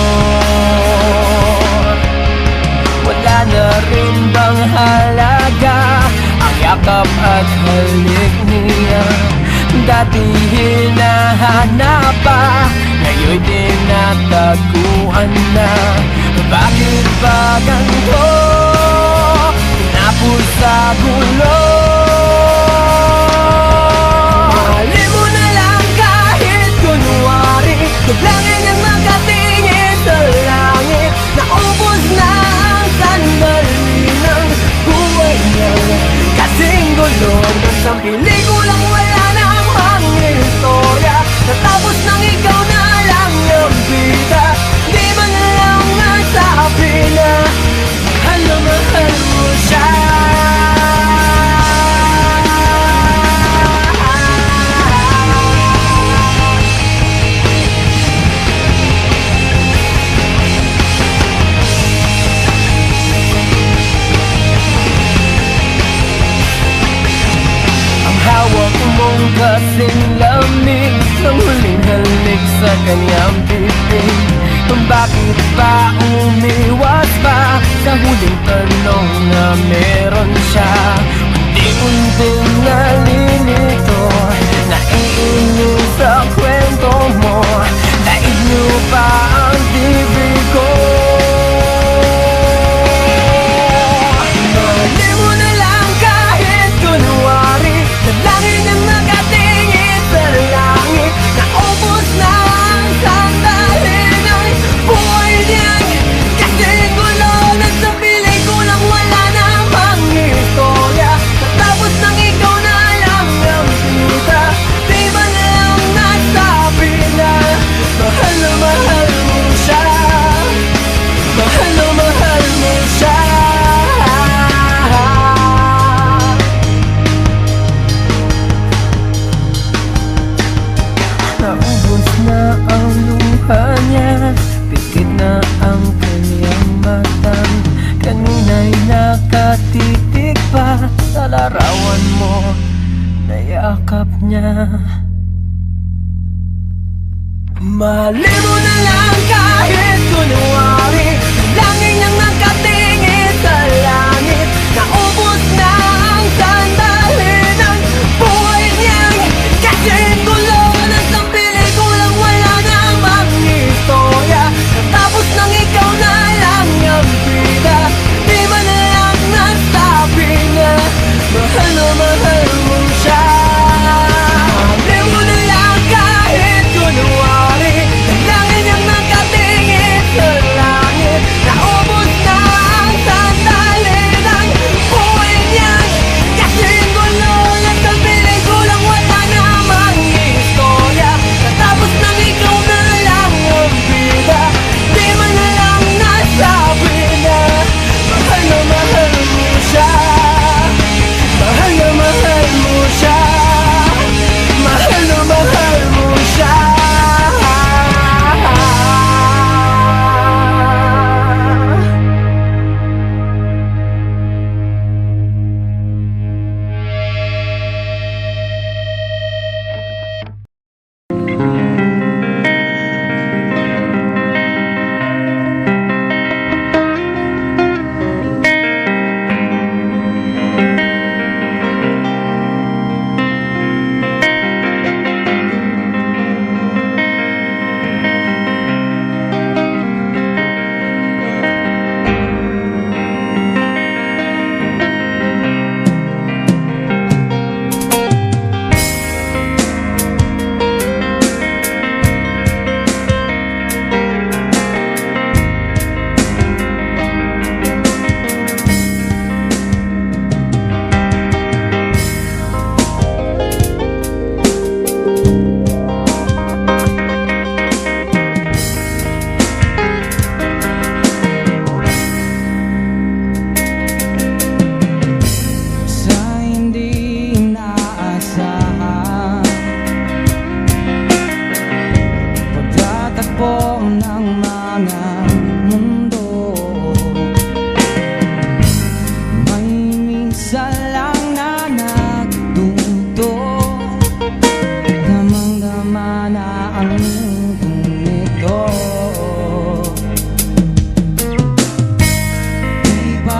[SPEAKER 3] Wala na rin bang halaga ang yakap at halik niya? Dati hinahanap pa, ngayon'y tinataguan na. Bakit ba ganito? Tinapos sa gulo. Mahalin mo na lang kahit kunwari, naglangin ang makatingin sa langit. Naubos na ang sandali ng buhay niya, kasing gulo ng isang pelikulang wala namang istorya. Natapos nang ikaw na lang ang bida, di ba na lang nasabi na mahal na mahal mo siya? Hawak mong kasing lamig ng huling halik sa kanyang bibig. Bakit ba umiwas pa sa huling tanong na meron siya? Unti-unting nalilito, naiinis sa kwento mo. Daig niyo pa ang bibig ko. Mahalin mo na lang kahit kunwari, nalangin ang nakatingin sa langit. Naubos na ang sandali ng buhay niyan, kasing gulo na sa pelikulang wala namang istorya. Natapos nang ikaw na lang ang bida, di ba na lang nasabi na mahal na mahal mo siya? Mahal na mahal mo siya. Naubos na ang luha niya, pikit na ang kanyang mata. Kanina'y nakatitig pa sa larawan mo, nayakap niya. Mahalin mo na lang kahit kunwari, langin ang nakatingin sa langit. Naubos na ang sandali ng buhay niyang, kasing gulo na sa pelikulang wala namang istorya. Natapos nang ikaw na lang ang bida, di ba na lang nasabi na mahal na mahal mo siya? Mahalin mo na lang kahit kunwari, langin ang nakatingin sa langit. Naubos na ang sandali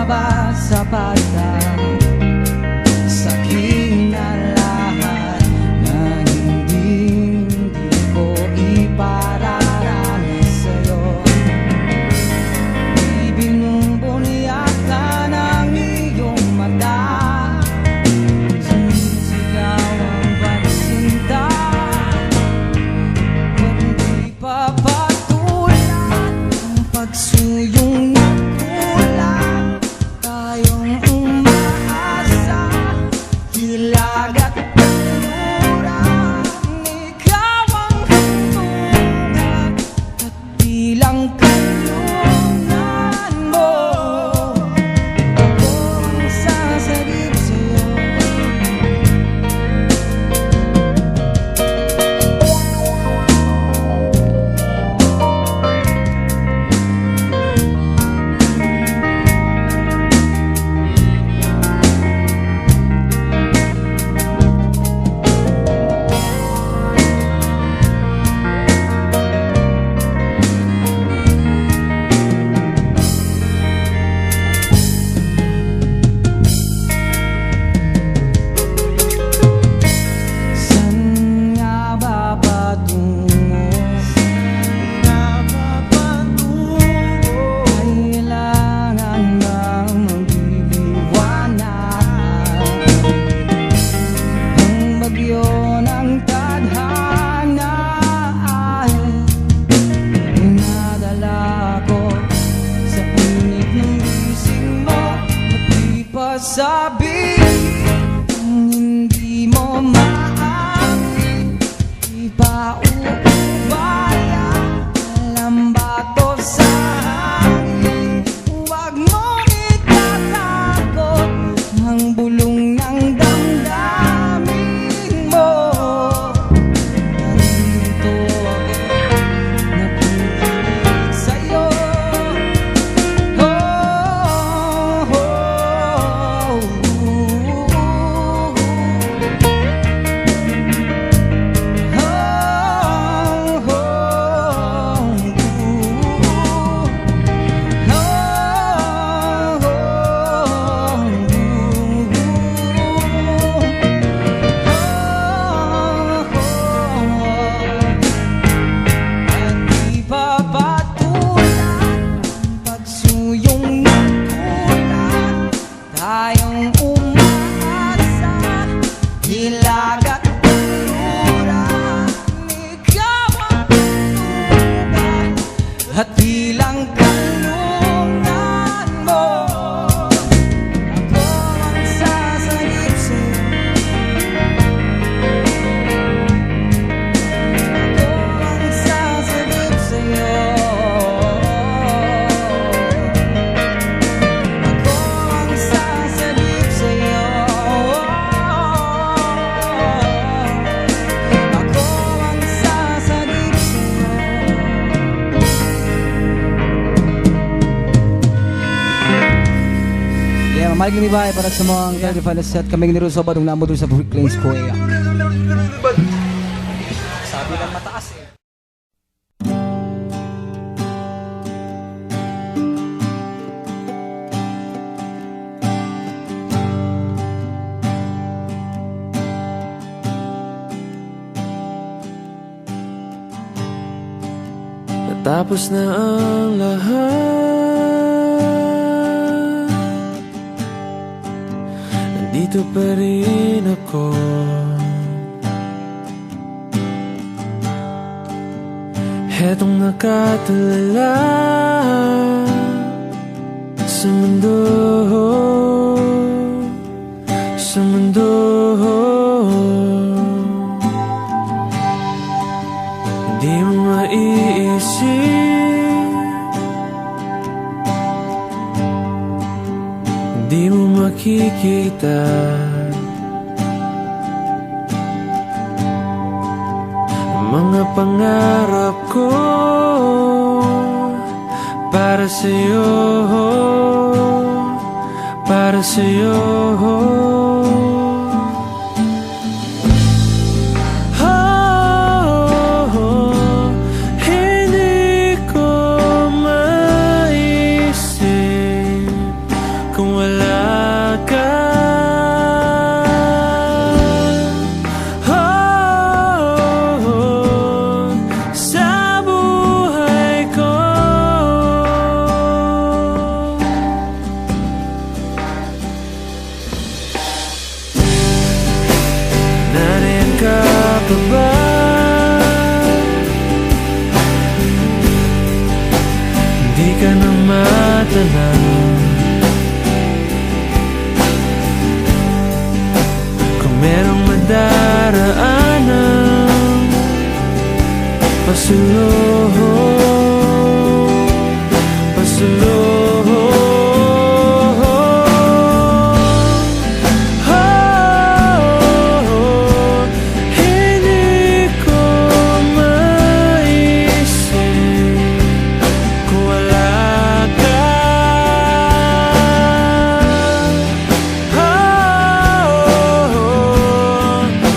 [SPEAKER 3] lumabas sa palang sa akin na lahat na hindi ko ipararami sa'yo. Ibinubuniyatan ang iyong mata, sumisigaw ang pagsinta, kundi papatulan ang pagsuyong kulang. Tayong umaasa, hilag at kanluran, ikaw ang hantungan at bilang kanlunan mo. Ako ang sasagip sa'yo. Saan nga ba patungo? Kailangan bang magliliwanag ang bagyo ng tadhana ay inadala ko sa init ng gising mo at di pa sabi kung hindi mo maamin. Ipaubaya alam ba to sa hangin? Huwag mong itatakot ang bulong ng damdamin mo. Nandito ako, nakikinig sa'yo. At ipapatulan ang pagsuyong ng kulang. Tayong umaasa, hilag at kanluran, ikaw ang hantungan at bilang kanlunan mo. Ako ang sasagip sa'yo. Ako ang sasagip sa'yo. Ako ang sasagip sa'yo. Ako ang sasagip sa'yo. Yeah, mamalig ni Bahay para sa mga final set. Kaming ni Russo ba nung namo doon sa Brooklyn Square. Sabi lang mataas eh.
[SPEAKER 6] Natapos na ang lahat, nandito pa rin ako. Hetong nakatulala sa mundo, sa mundo. Di mo maiisip, di mo makikita ang mga pangarap ko para sa'yo, para sa'yo. Hindi ko maisip
[SPEAKER 3] kung wala ka. Sa buhay ko. Nariyan ka pa ba? Hindi ka na matanaw. Kung merong madaraanan pasulong, pasulong. Hindi ko maisip kung wala ka.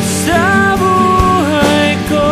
[SPEAKER 3] Sa buhay ko.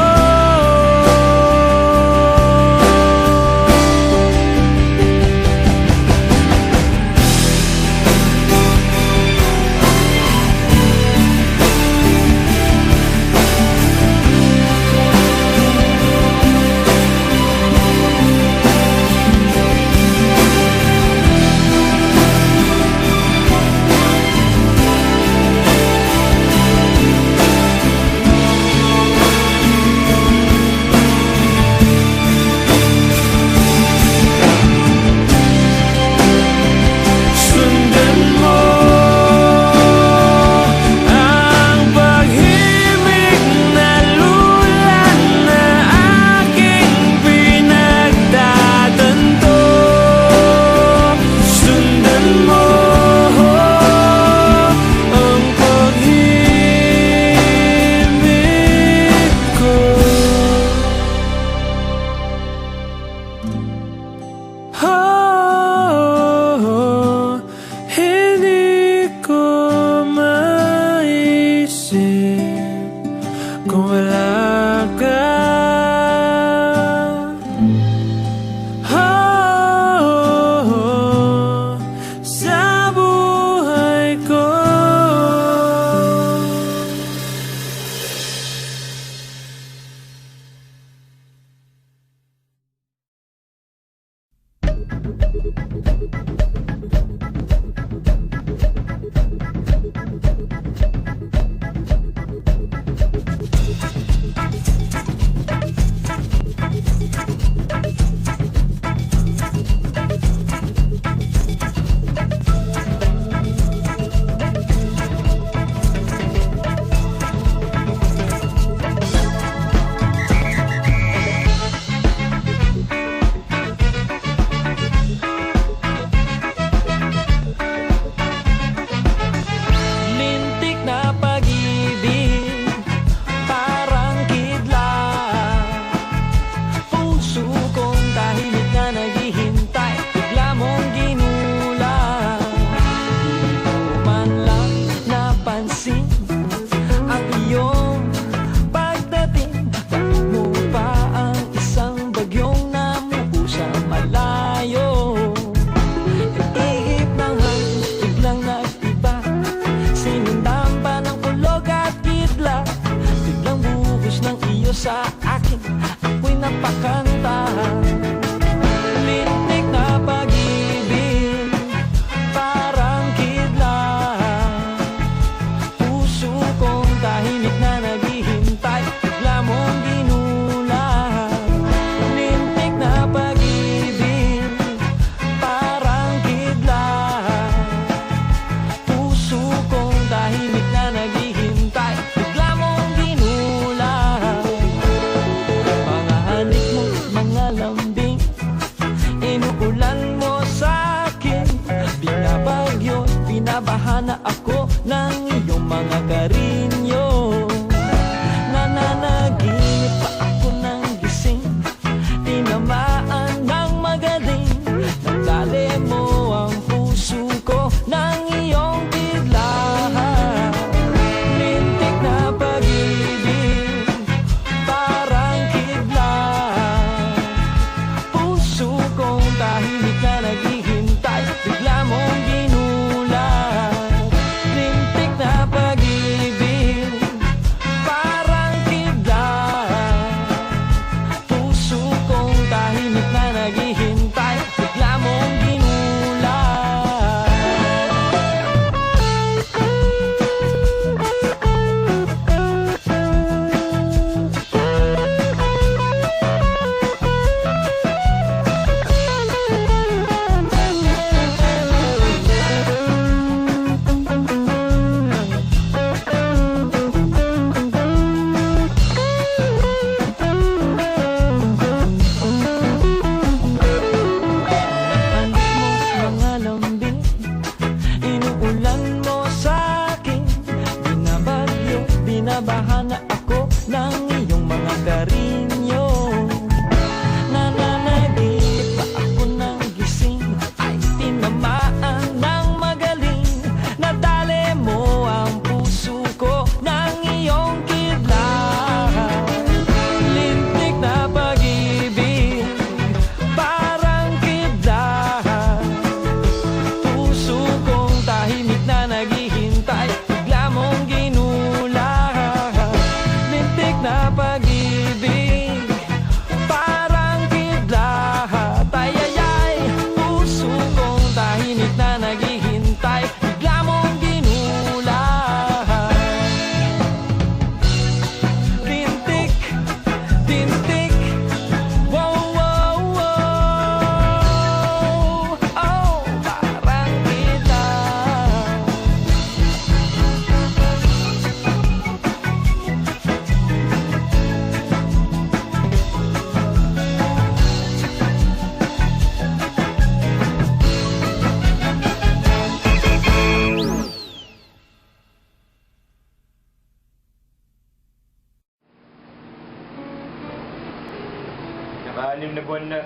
[SPEAKER 5] buwan na.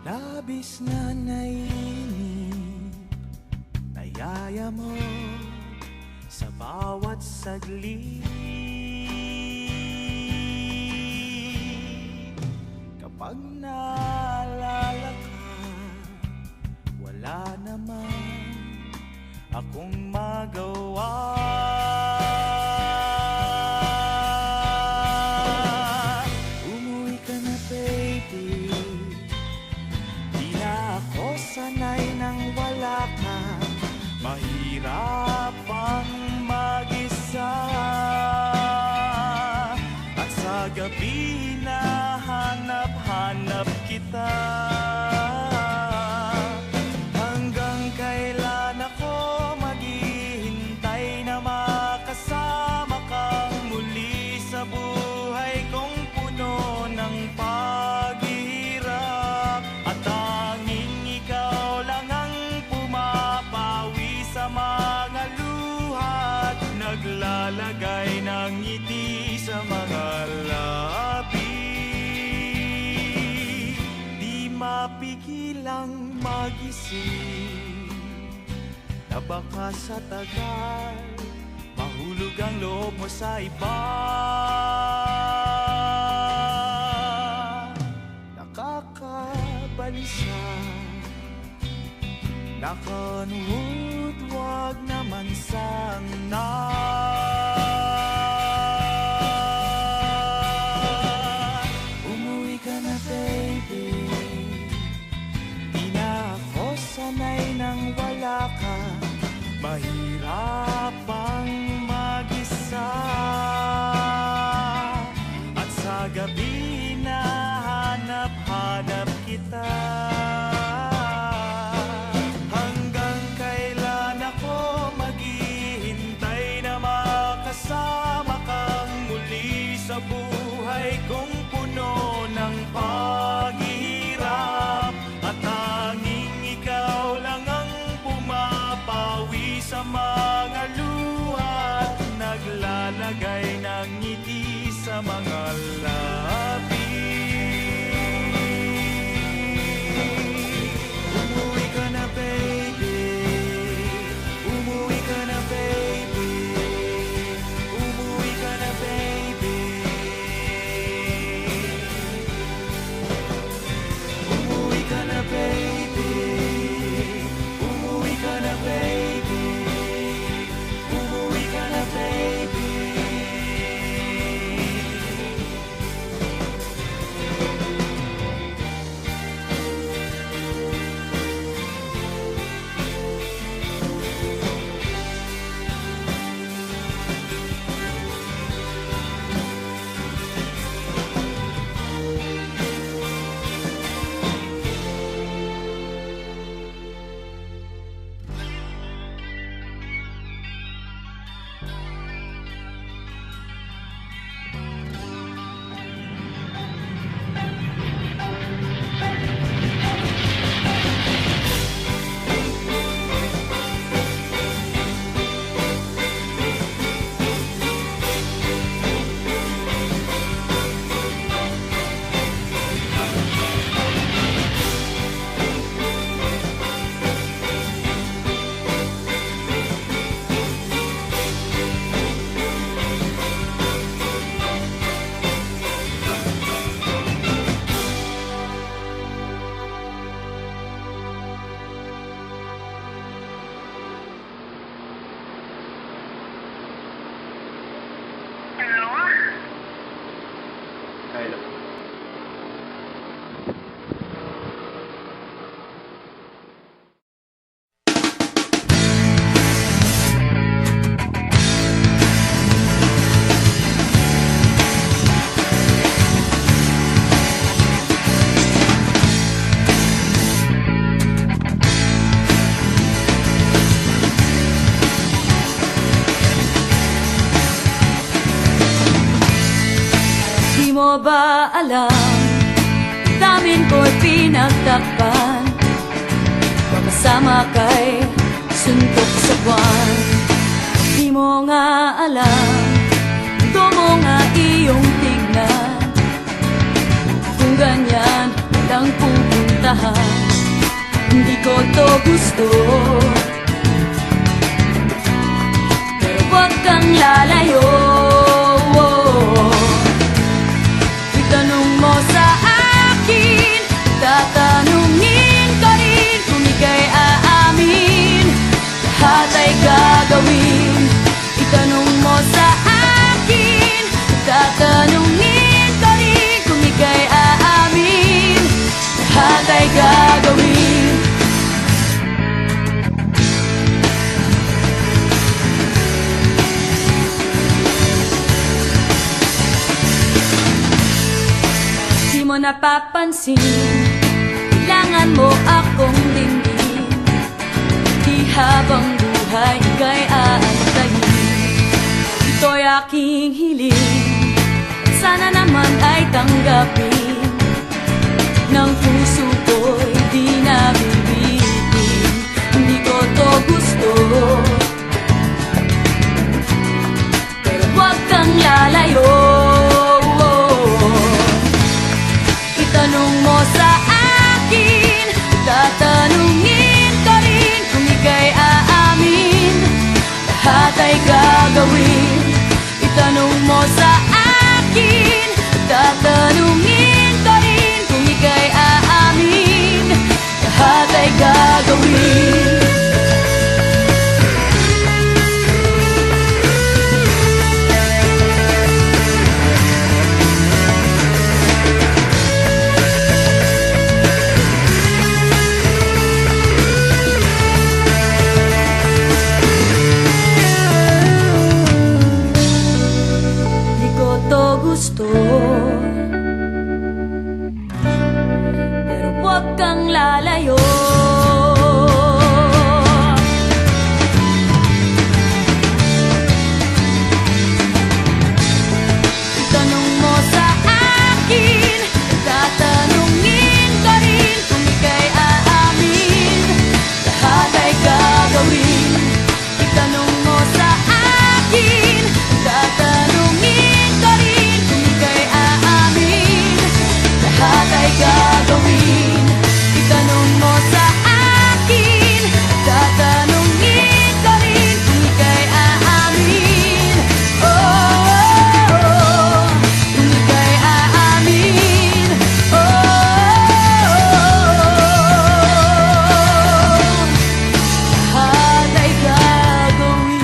[SPEAKER 3] Labis na naiinip, nayaya mo sa bawat saglit. Kapag naalala ka, wala naman akong magawa. Umuwi ka na, baby. Sanay nang wala ka, mahirap ang mag-isa. At sa gabi na hanap-hanap kita. Hanggang kailan ako maghihintay na makasama kang muli sa buhay kong puno ng paghihirap. At ikaw lang ang pumapawi sa mga luha at naglalagay ng ngiti sa mga labi. Di mapigilang mag-isip na baka sa tagal mahulog ang loob mo sa iba. Nakakabalisa, nakanuod, wag naman sana. Umuwi ka na, baby. Di na ako sanay nang wala ka, mahirap ang mag-isa. At sa gabi na hanap-hanap kita. Kasama kang muli sa buhay kong puno ng paghihirap. At tanging ikaw lang ang pumapawi sa mga luha at naglalagay ng ngiti sa mga labi. Umuwi ka na, baby. Umuwi ka na, baby. Umuwi ka na, baby. Umuwi ka na, baby. Umuwi ka na, baby.
[SPEAKER 7] mo ba alam, damin ko'y pinagtakpan, makasama kay suntok sa buwan. Di mo nga alam, gusto mo nga iyong tignan, kung ganyan lang pupuntahan. Hindi ko to gusto, pero huwag kang lalayo. Itanong mo sa akin, tatanungin ko rin, kung ika'y aamin, lahat ay gagawin. Itanong mo sa akin, tatanungin ko rin, kung ika'y aamin, lahat ay gagawin. Di mo napapansin, kailangan mo akong dinggin, di habang buhay ika'y aantayin. Ito'y aking hiling, sana naman ay tanggapin, ng puso ko'y di nabibitin. Hindi ko to gusto, pero huwag kang lalayo. Itanong mo sa akin, tatanungin ko rin, kung ika'y aamin, lahat ay gagawin. Itanong mo sa akin, tatanungin ko rin, kung ika'y aamin, lahat ay gagawin. Di ko to gusto, pero huwag kang lalayo. Itanong mo sa akin, tatanungin ko rin, kung ika'y aamin, lahat ay gagawin. Itanong mo sa akin, tatanungin ko rin, kung ika'y aamin, lahat ay gagawin. Itanong mo sa akin, tatanungin ko rin, kung ika'y aamin. Oh, kung ika'y aamin. Lahat ay gagawin.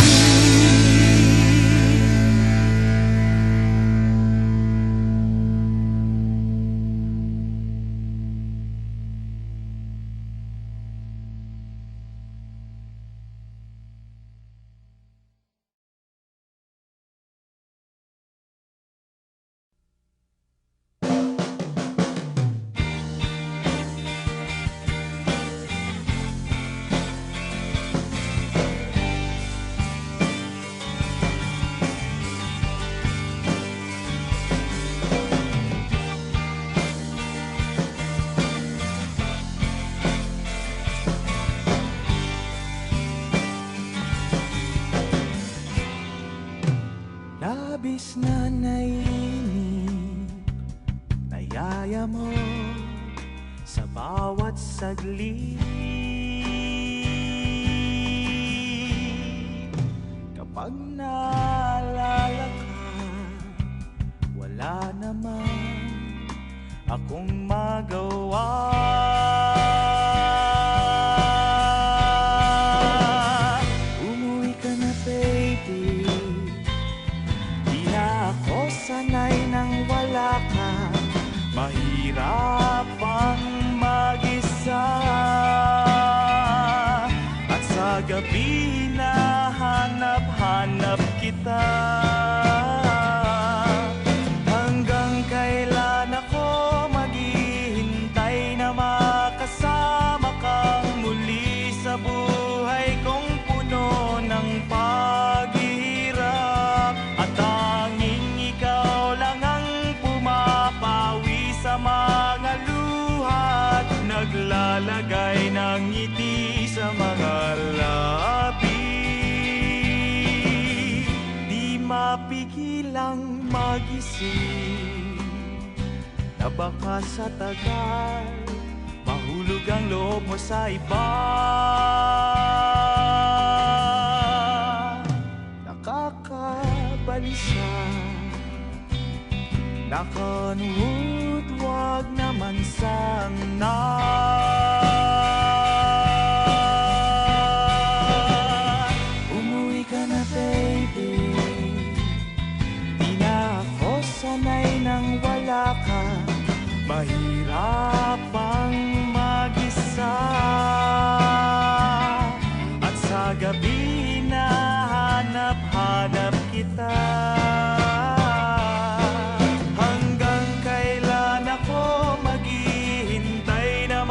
[SPEAKER 3] Labis na naiinip, nayaya mo sa bawat saglit. Kapag naalala ka, wala naman akong magawa. Umuwi ka na, baby, di na ako sanay nang wala ka. Mahirap ang mag-isa, at sa gabi hinahanap-hanap kita. Hanggang kailan ako maghihintay na makasama kang muli sa buhay kong puno ng paghihirap, at tanging ikaw lang ang pumapahalin.
[SPEAKER 9] mapigilang magising, na baka sa tagal mahulog ang loob mo sa iba. Nakakabalisa, nakanuot, wag naman sana. Umuwi ka na baby, di na ako sanay nang wala ka. Mahirap ang mag-isa, at sa gabi na hanap-hanap kita. Hanggang kailan ako maghihintay na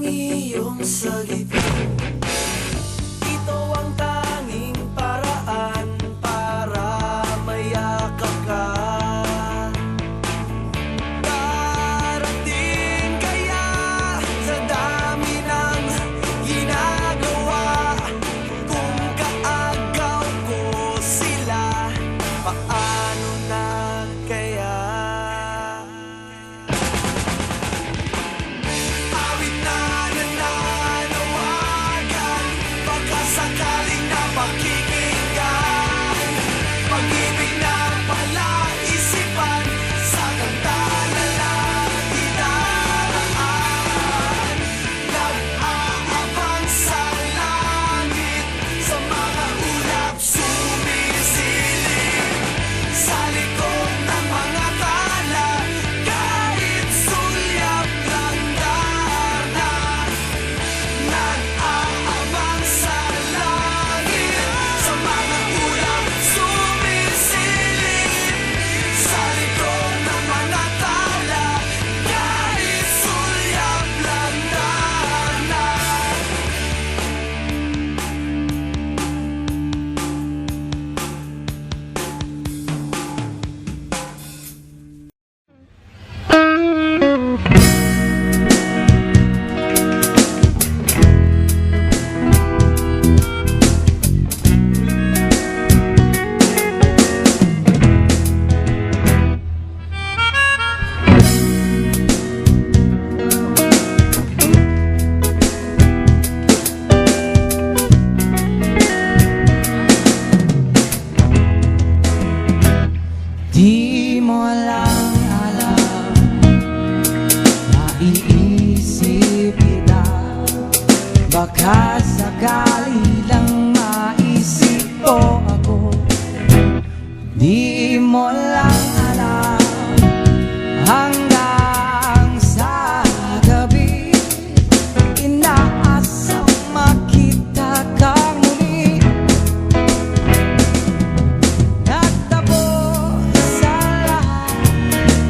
[SPEAKER 6] iyong sagip. Ito ang tanging paraan para mayakap ka. Darating kaya sa dami ng ginagawa, kung kaagaw ko sila, paano na kaya? Awit na nananawagan, baka sakaling napakikinggan. Pag-ibig na palaisipan, sa kanta na lang idaraan. Nag-aabang sa langit, sa mga ulap sumisilip, sa likod ng mga tala, kahit sulyap lang darna. Nag-aabang sa langit, sa mga ulap sumisilip, sa likod ng mga tala, kahit sulyap lang darna.
[SPEAKER 3] Di mo lang alam, naiisip kita, baka sakali lang maisip ko ako. Di mo lang alam, hanggang sa gabi, inaasang makita kang muli. Nagtapos sa lahat,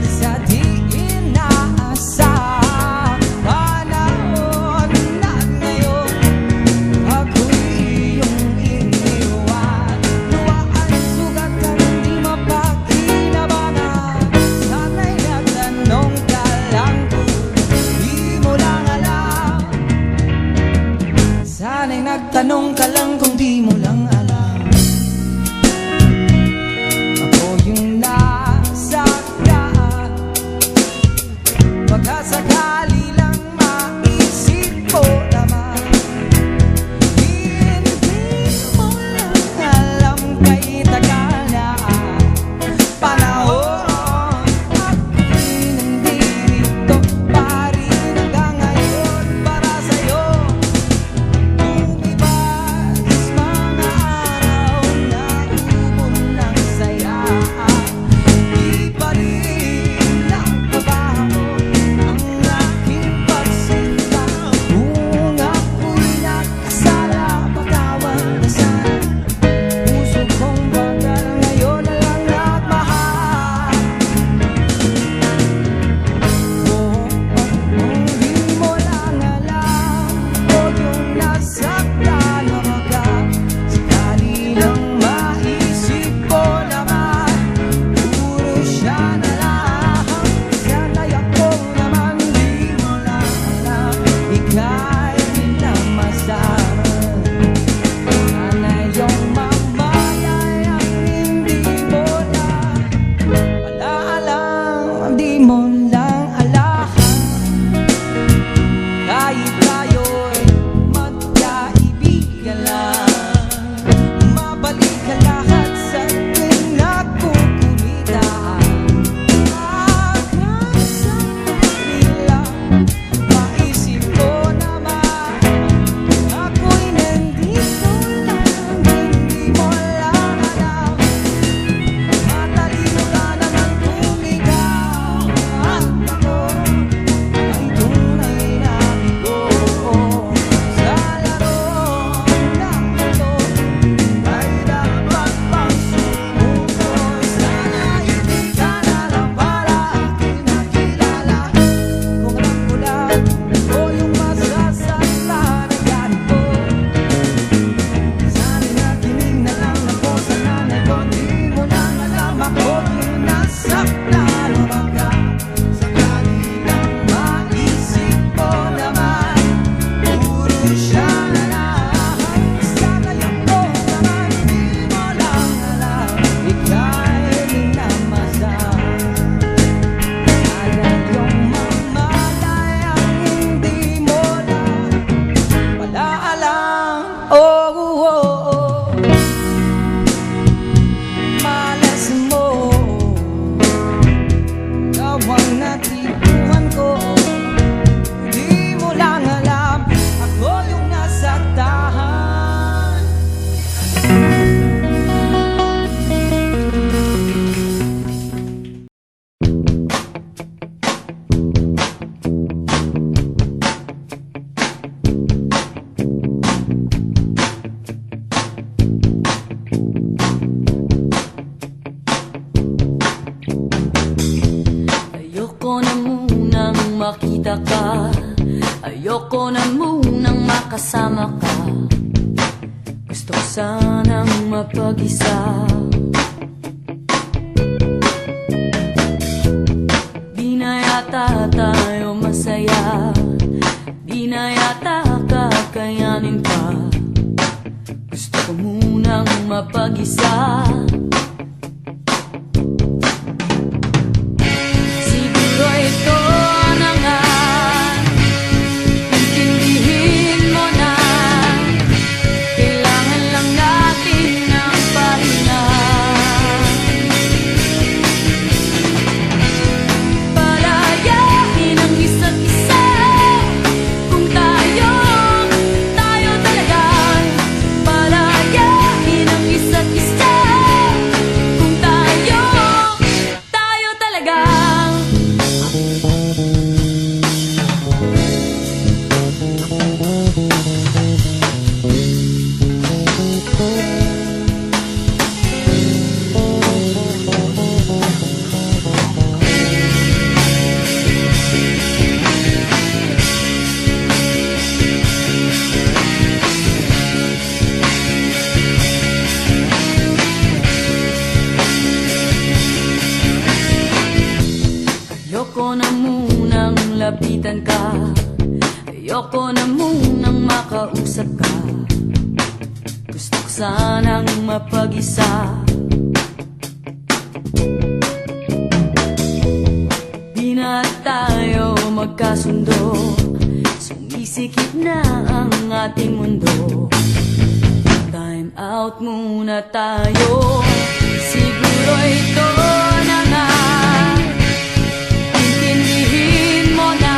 [SPEAKER 3] sa di inaasang panahon na ngayon, ako'y iyong iniwan. Luwaan, sugatan, di mapakinabangan. Sana'y nagtanong ka lang kung di mo lang alam. Sana'y nagtanong ka lang kung di mo lang alam. Ako yung nasaktan, baka sakali lang maisip ko naman. Hindi mo lang alam, kay tagal na ang panahon. Ako'y nandito pa rin hanggang ngayon para sa'yo. Lumibas mga araw na ubod ng saya, di pa rin nagbabago ang aking pagsinta. Kung ako'y nagkasala, patawad na sana. Puso kong bagal ngayon na lang nagmahal. Kung di mo lang alam, o yung nasaktan na baka sakali lang maisip ko naman, puro siya na lang. Sana'y ako naman di mo lang alam, ika'y minamasahan. Sana yung mamalay ang hindi mo lang alam, di mo lang alahan. Kahit tayo'y magkaibigan lang, mabalik ka lahat sa pinagkukulitan. Hanggang sa kanila, maisip ko naman
[SPEAKER 7] unang makasama ka. Gusto ko sanang mapag-isa. Di na yata tayo masaya, di na yata kakayanin pa. Gusto ko munang mapag-isa. Siguro ito na nga, intindihin mo na. Kailangan lang natin ng pahinga. Palayain ang isa't isa. Kung tayo talaga. Palayain ang isa't isa. Kung tayo talaga. Ayoko na munang lapitan ka. Ayoko na munang makausap ka. Gusto ko sanang mapag-isa. Di na tayo magkasundo. Sumisikip na ang ating mundo. Time out muna tayo. Siguro ito na nga, intindihin mo na.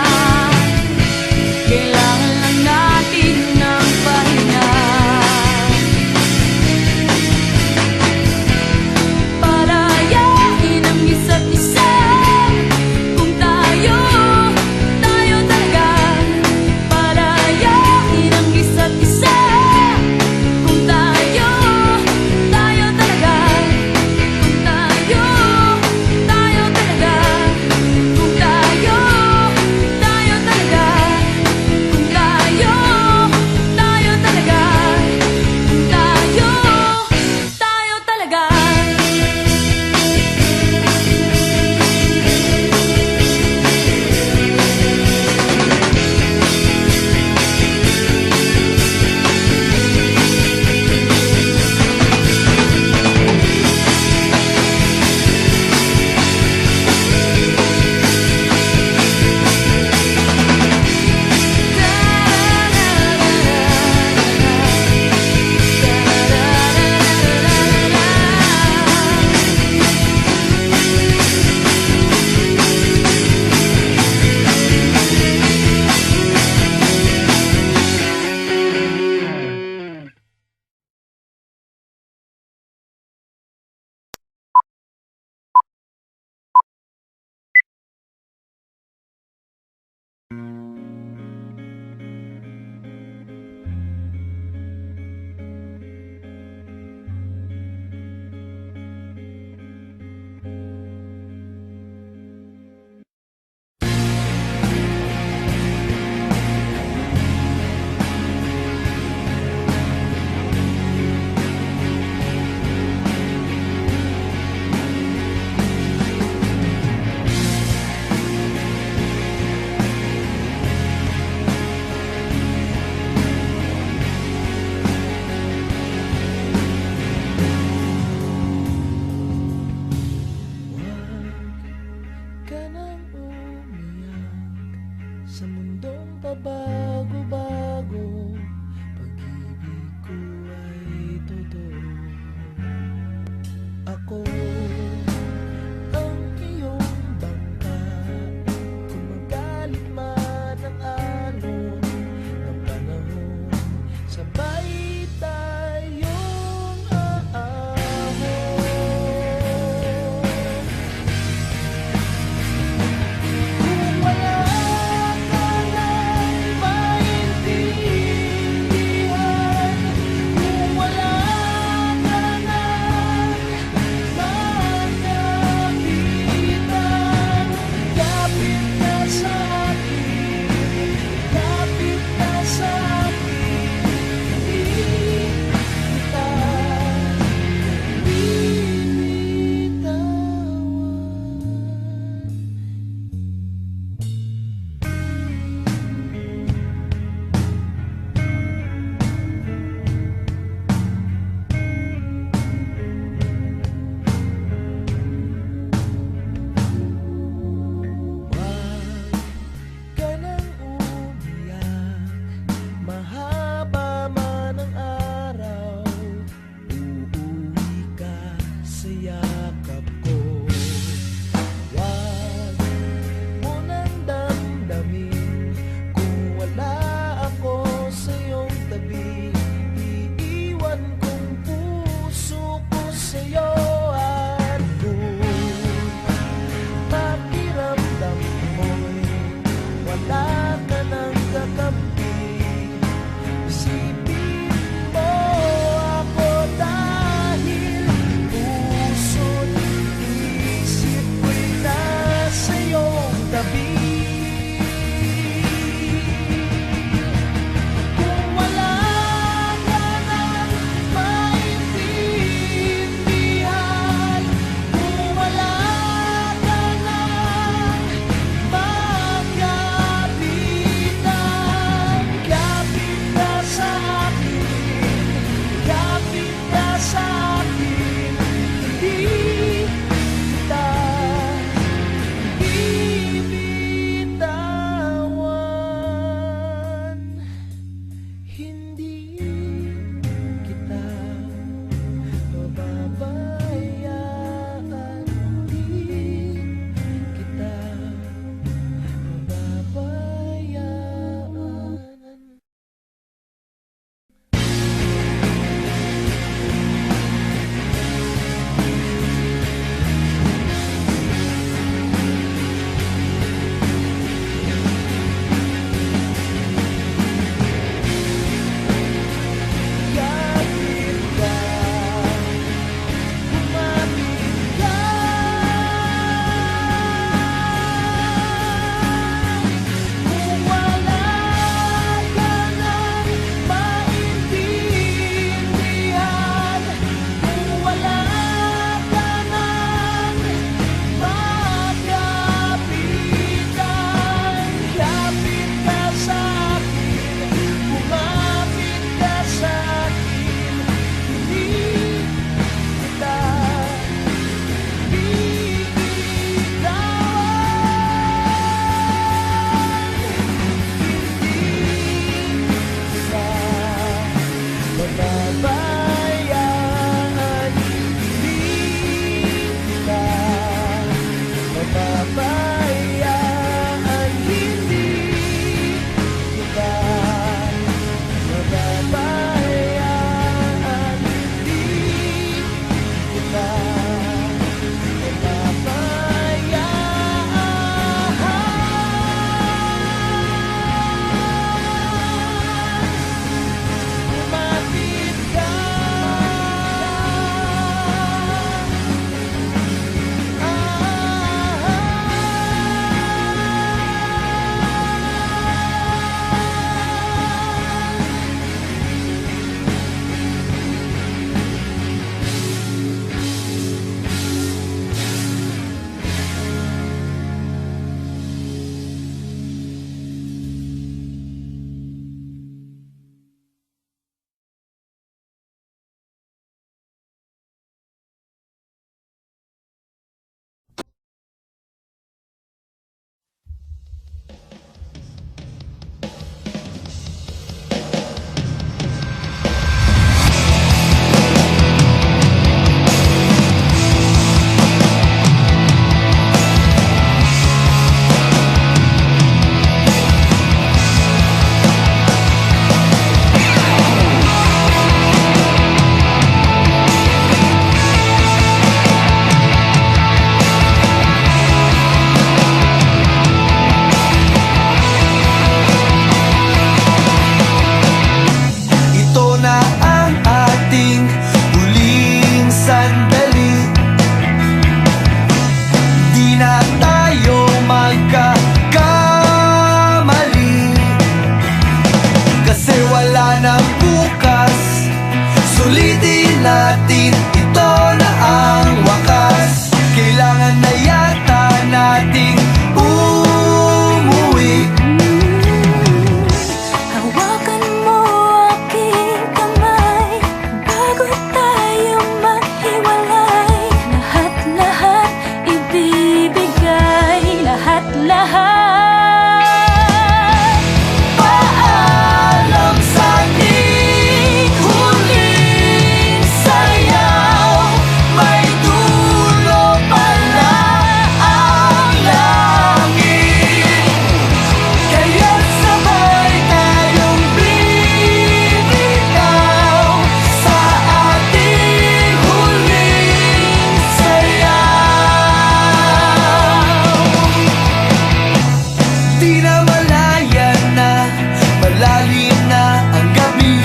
[SPEAKER 7] Kailangan lang natin ng pahinga. Palayain ang isa't isa. Kung tayo talaga. Palayain ang isa't isa. Kung tayo talaga. Kung tayo
[SPEAKER 3] wala nang bukas. Sulitin natin, ito na ang wakas. Kailangan na yata nating umuwi.
[SPEAKER 7] Hawakan mo aking kamay bago tayo maghiwalay. Lahat-lahat ibibigay, lahat-lahat.
[SPEAKER 3] Paalam sa ating huling sayaw. May dulo pala ang langit. Kaya't sabay tayong bibitaw sa ating huling sayaw. Di na malayan na, malalim na ang gabi.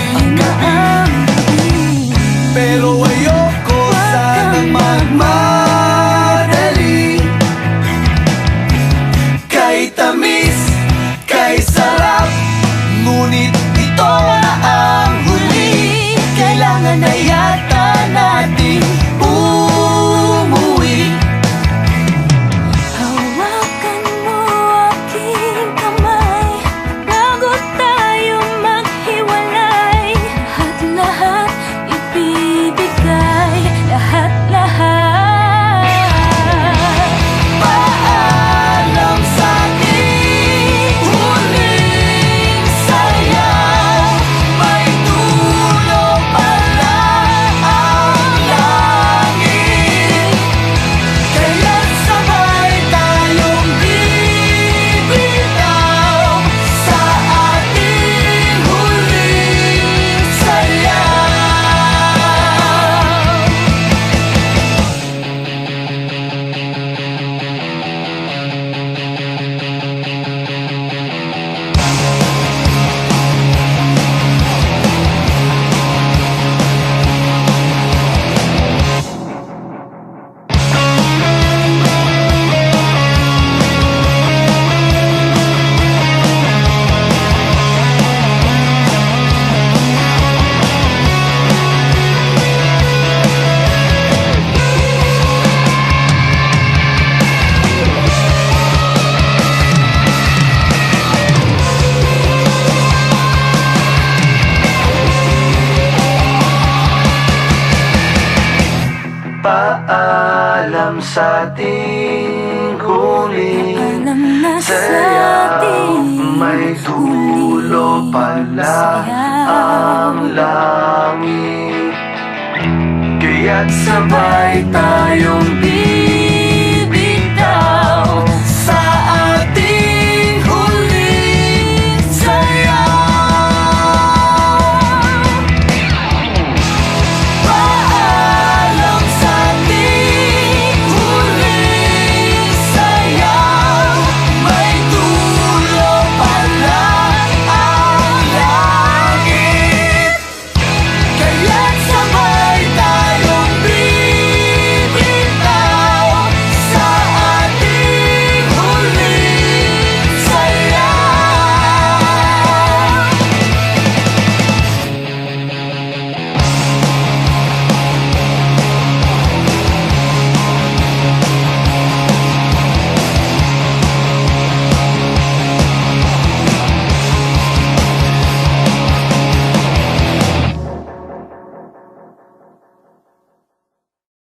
[SPEAKER 3] Pero ayoko sanang magmadali. Kay tamis, kay sarap, ngunit ito na ang huli. Kailangan na yata nating umuwi.
[SPEAKER 7] Hawakan mo aking kamay bago tayo maghiwalay. Lahat-lahat ibibigay, lahat-lahat.
[SPEAKER 3] Paalam sa ating huling sayaw. May dulo pala ang langit. Kaya't sabay tayong bibitaw sa ating huling sayaw. Paalam sa ating huling
[SPEAKER 7] Alam na sa
[SPEAKER 3] sayaw.
[SPEAKER 7] ating
[SPEAKER 3] May dulo pala ang langit. Kaya't sabay tayong